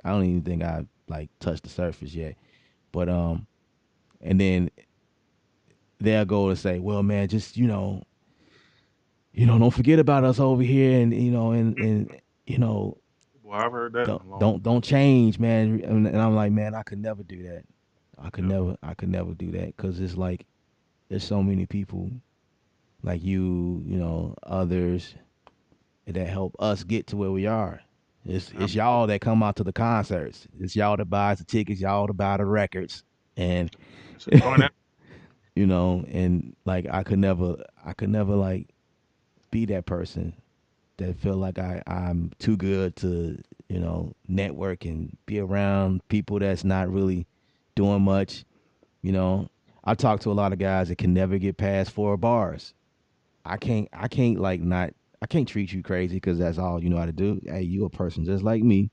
I don't even think I like touched the surface yet. But and then they'll go and say, well, man, just don't forget about us over here, and you know, Boy, I've heard that in don't a long don't don't change, man. And I'm like, man, I could never do that. time. I could never do that because it's like there's so many people like others that help us get to where we are. It's Absolutely. y'all that come out to the concerts. It's y'all that buys the tickets. Y'all that buy the records, and It's a joint. and like I could never like be that person that feel like I'm too good to network and be around people that's not really doing much. You know, I talk to a lot of guys that can never get past 4 bars. I can't like not I can't treat you crazy because that's all you know how to do. Hey, you a person just like me.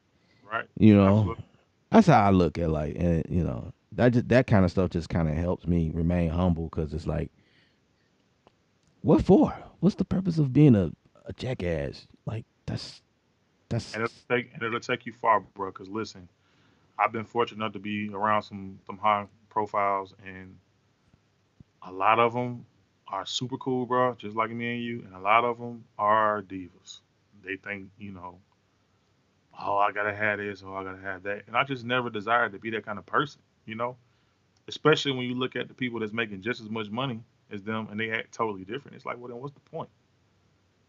Right. You know, Absolutely. that's how I look at like, and that kind of stuff just kind of helps me remain humble because it's like, what for? What's the purpose of being a jackass? Like that's And it'll take you far, bro. Cause listen, I've been fortunate enough to be around some high profiles, and a lot of them are super cool, bro, just like me and you. And a lot of them are divas. They think, oh, I gotta have this, or I gotta have that, and I just never desired to be that kind of person, you know. Especially when you look at the people that's making just as much money as them, and they act totally different. It's like, well, then what's the point?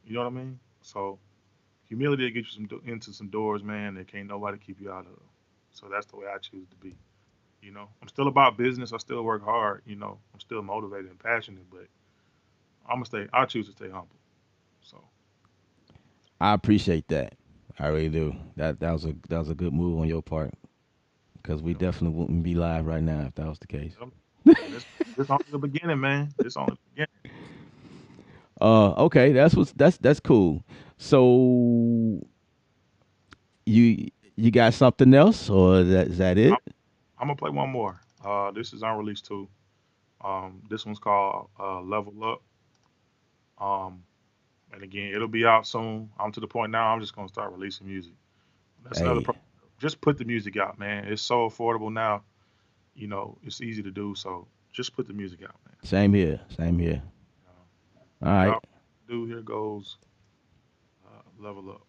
You know what I mean? So humility will get you into some doors, man, that can't nobody keep you out of. So that's the way I choose to be. I'm still about business. I still work hard. I'm still motivated and passionate, but I'm gonna stay. I choose to stay humble. So I appreciate that. I really do. That was a good move on your part because we yep, definitely wouldn't be live right now if that was the case. yep. And this only the beginning, man. This only the beginning. Okay, that's cool. So you got something else, or is that I'm, it? I'm gonna play one more. This is unreleased too. This one's called Level Up. Um, and again, it'll be out soon. I'm to the point now. I'm just gonna start releasing music. That's another Hey, pro. Just put the music out, man. It's so affordable now. It's easy to do. So just put the music out, man. same here, same here. Uh, All right. without do here goes Level Up.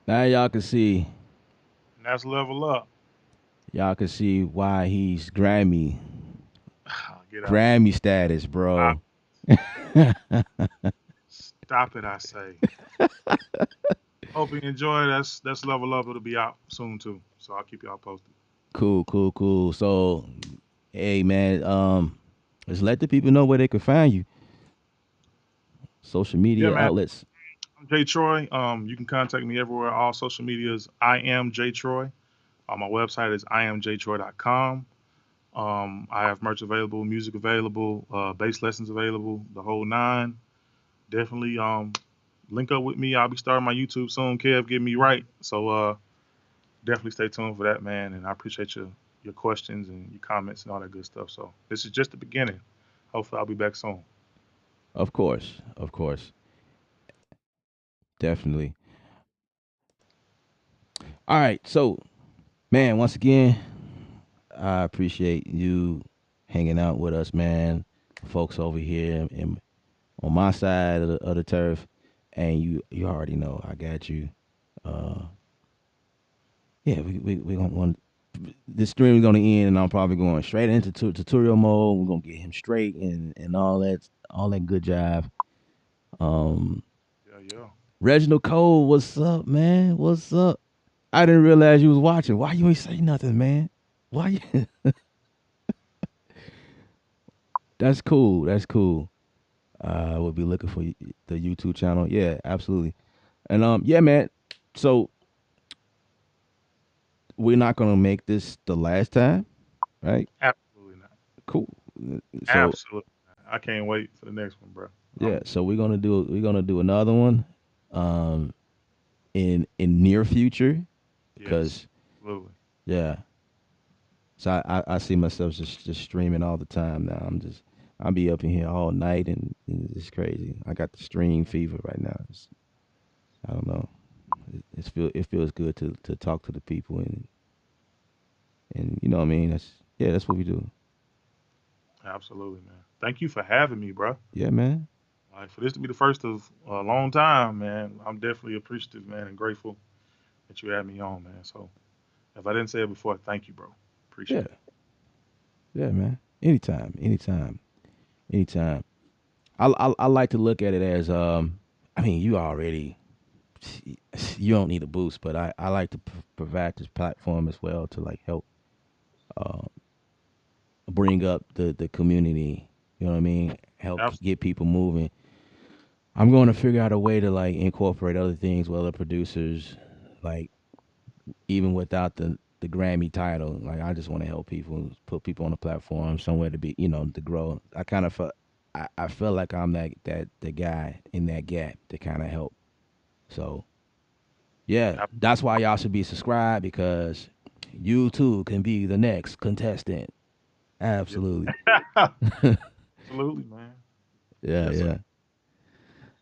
Now And that's level up. y'all can see why he's Get out of here. Grammy status, Stop, bro. stop it, I say. Hope you enjoy. That's level up. It'll be out soon too. So I'll keep y'all posted. Cool, cool, cool. So, hey, man, just let the people know where they can find you. Social Yeah, media man. outlets. I'm J.Troy. You can contact me everywhere. All social medias. I am J.Troy. My website is iamjtroy.com. I have merch available, music available, bass lessons available, the whole nine. Definitely link up with me. I'll be starting my YouTube soon. Kev, get me right. So definitely stay tuned for that, man. And I appreciate your questions and your comments and all that good stuff. So this is just the beginning. Hopefully, I'll be back soon. Of course, definitely. All right, so man, once again, I appreciate you hanging out with us, man. Folks over here and on my side of the turf, and you already know I got you. Uh, yeah, we gonna want this stream is gonna end, and I'm probably going straight into tutorial mode. We're gonna get him straight and all that good jive. Um, Yeah, yeah. Reginald Cole, what's up, man? What's up? I didn't realize you was watching. Why you ain't say nothing, man? Why you? That's cool. That's cool. I will be looking for the YouTube channel. Yeah, absolutely. And yeah, man. So we're not gonna make this the last time, right? Absolutely not. Cool. So Absolutely not. I can't wait for the next one, bro. yeah, so we're gonna do another one, um, in near future Yes, because absolutely. yeah. So I see myself just streaming all the time now. I'll be up in here all night and it's crazy. I got the stream fever right now. I don't know. It feels good to talk to the people and you know what I mean. That's what we do. Absolutely, man. Thank you for having me, bro. Yeah, man. Like for this to be the first of a long time, man. I'm definitely appreciative, man, and grateful that you had me on, man. So if I didn't say it before, thank you, bro. Yeah, Appreciate it. yeah, man. Anytime, anytime, anytime. I like to look at it as I mean you don't need a boost, but I like to provide this platform as well to like help uh, bring up the community. You know what I mean? Help get Absolutely. people moving. I'm going to figure out a way to like incorporate other things with other producers, like even without the Grammy title. Like I just want to help people, put people on the platform somewhere to be, to grow. I kind of felt I feel like I'm that the guy in that gap to kind of help. So yeah, that's why y'all should be subscribed because you too can be the next contestant. Yep. Absolutely. Absolutely, man. Yeah, Yes, sir. yeah.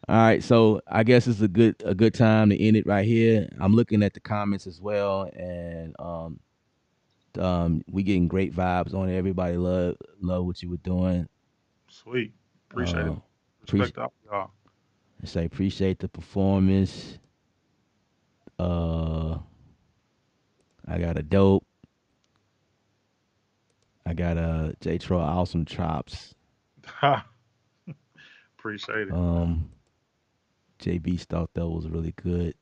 All right, so I guess it's a good time to end it right here. I'm looking at the comments as well, and we getting great vibes on it. Everybody love what you were doing. Sweet. Appreciate it. Uh, Respect appreciate all y'all. say appreciate the performance. Uh, I got a dope. I got a J.Troy awesome chops. Appreciate it, man. Um, JB thought that was really good.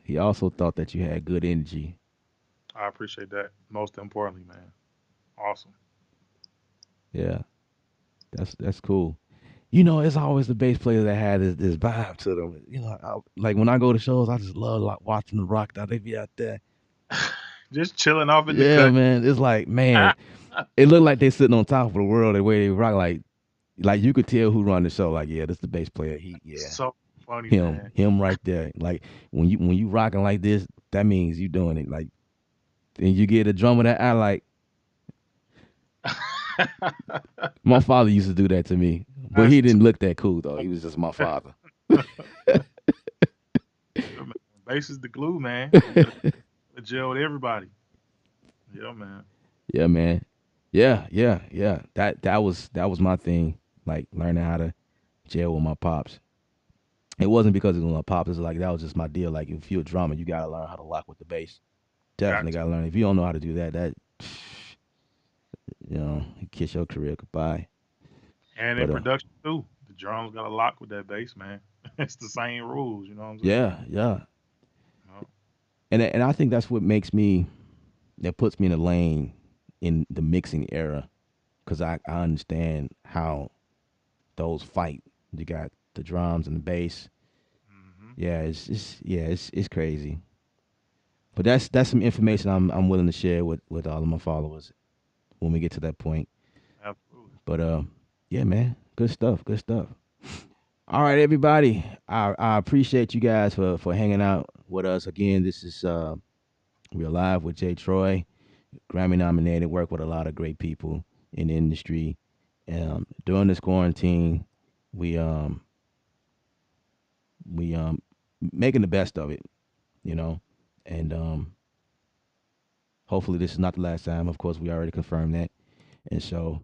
He also thought that you had good energy. I appreciate that. Most importantly, man. Awesome. Yeah, that's cool. It's always the bass players that had this vibe to them. Like when I go to shows, I just love like watching the rock that they be out there. Just chilling off in the Yeah, cut. man. It's like, man, it looked like they sitting on top of the world the way they rock. Like you could tell who run the show. Like, yeah, this the bass player. Yeah, So funny, Him, man. him right there. Like when you rocking like this, that means you doing it. Like and you get a drummer that I like. My father used to do that to me, but That's he too didn't look that cool though. He was just my father. yeah, man. Bass is the glue, man. You gotta gel with everybody. Yeah, man. Yeah, man. Yeah, yeah, yeah. That was my thing. Like learning how to gel with my pops. It wasn't because it was my pops. It's like that was just my deal. Like if you're a drummer, you gotta learn how to lock with the bass. Got Definitely to. gotta learn. If you don't know how to do that, you kiss your career goodbye. And in But production too. The drums got to lock with that bass, man. It's the same rules, you know what I'm saying? yeah, yeah. No, And I think that's what makes me that puts me in a lane in the mixing era because I understand how those fight. You got the drums and the bass. hmm Yeah, it's crazy. But that's some information I'm willing to share with all of my followers when we get to that point. absolutely. But yeah, man, good stuff, good stuff. All right, everybody, I appreciate you guys for hanging out with us again. This is we're live with J.Troy, Grammy nominated, work with a lot of great people in the industry. During this quarantine, we um we making the best of it, you know, and hopefully this is not the last time. Of course, we already confirmed that, and so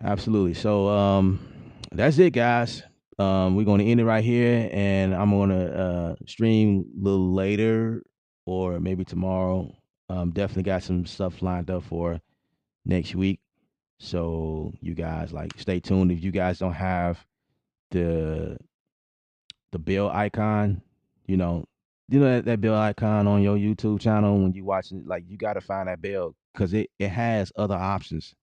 absolutely. So that's it, guys. We're gonna end it right here, and I'm gonna stream a little later or maybe tomorrow. Definitely got some stuff lined up for next week. So you guys like stay tuned. If you guys don't have the bell icon, you know, that bell icon on your YouTube channel when you watch it, like you gotta find that bell because it has other options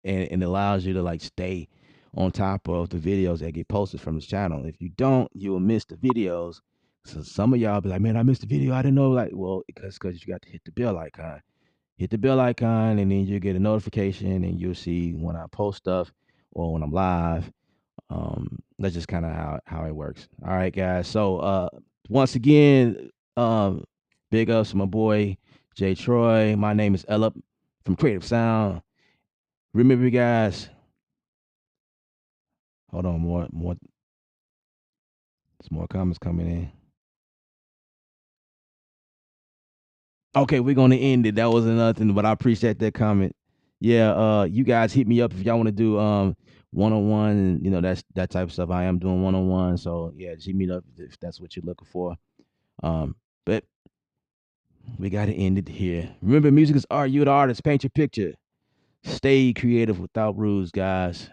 and it allows you to like stay on top of the videos that get posted from this channel. If you don't, you'll miss the videos. So some of y'all be like, man, I missed the video. I didn't know. Like, well, because you got to hit the bell icon. Hit the bell icon, and then you get a notification, and you'll see when I post stuff or when I'm live. That's just kind of how it works. All right, guys. So once again, big ups to my boy J.Troy. My name is Ella from Creative Sound. Remember, guys, hold on, there's more comments coming in. Okay, we're gonna end it. That wasn't nothing, but I appreciate that comment. Yeah, you guys hit me up if y'all want to do one on one and that's that type of stuff. I am doing one on one, so yeah, just hit me up if that's what you're looking for. But we gotta end it here. Remember, music is art. You the artist. Paint your picture. Stay creative without rules, guys.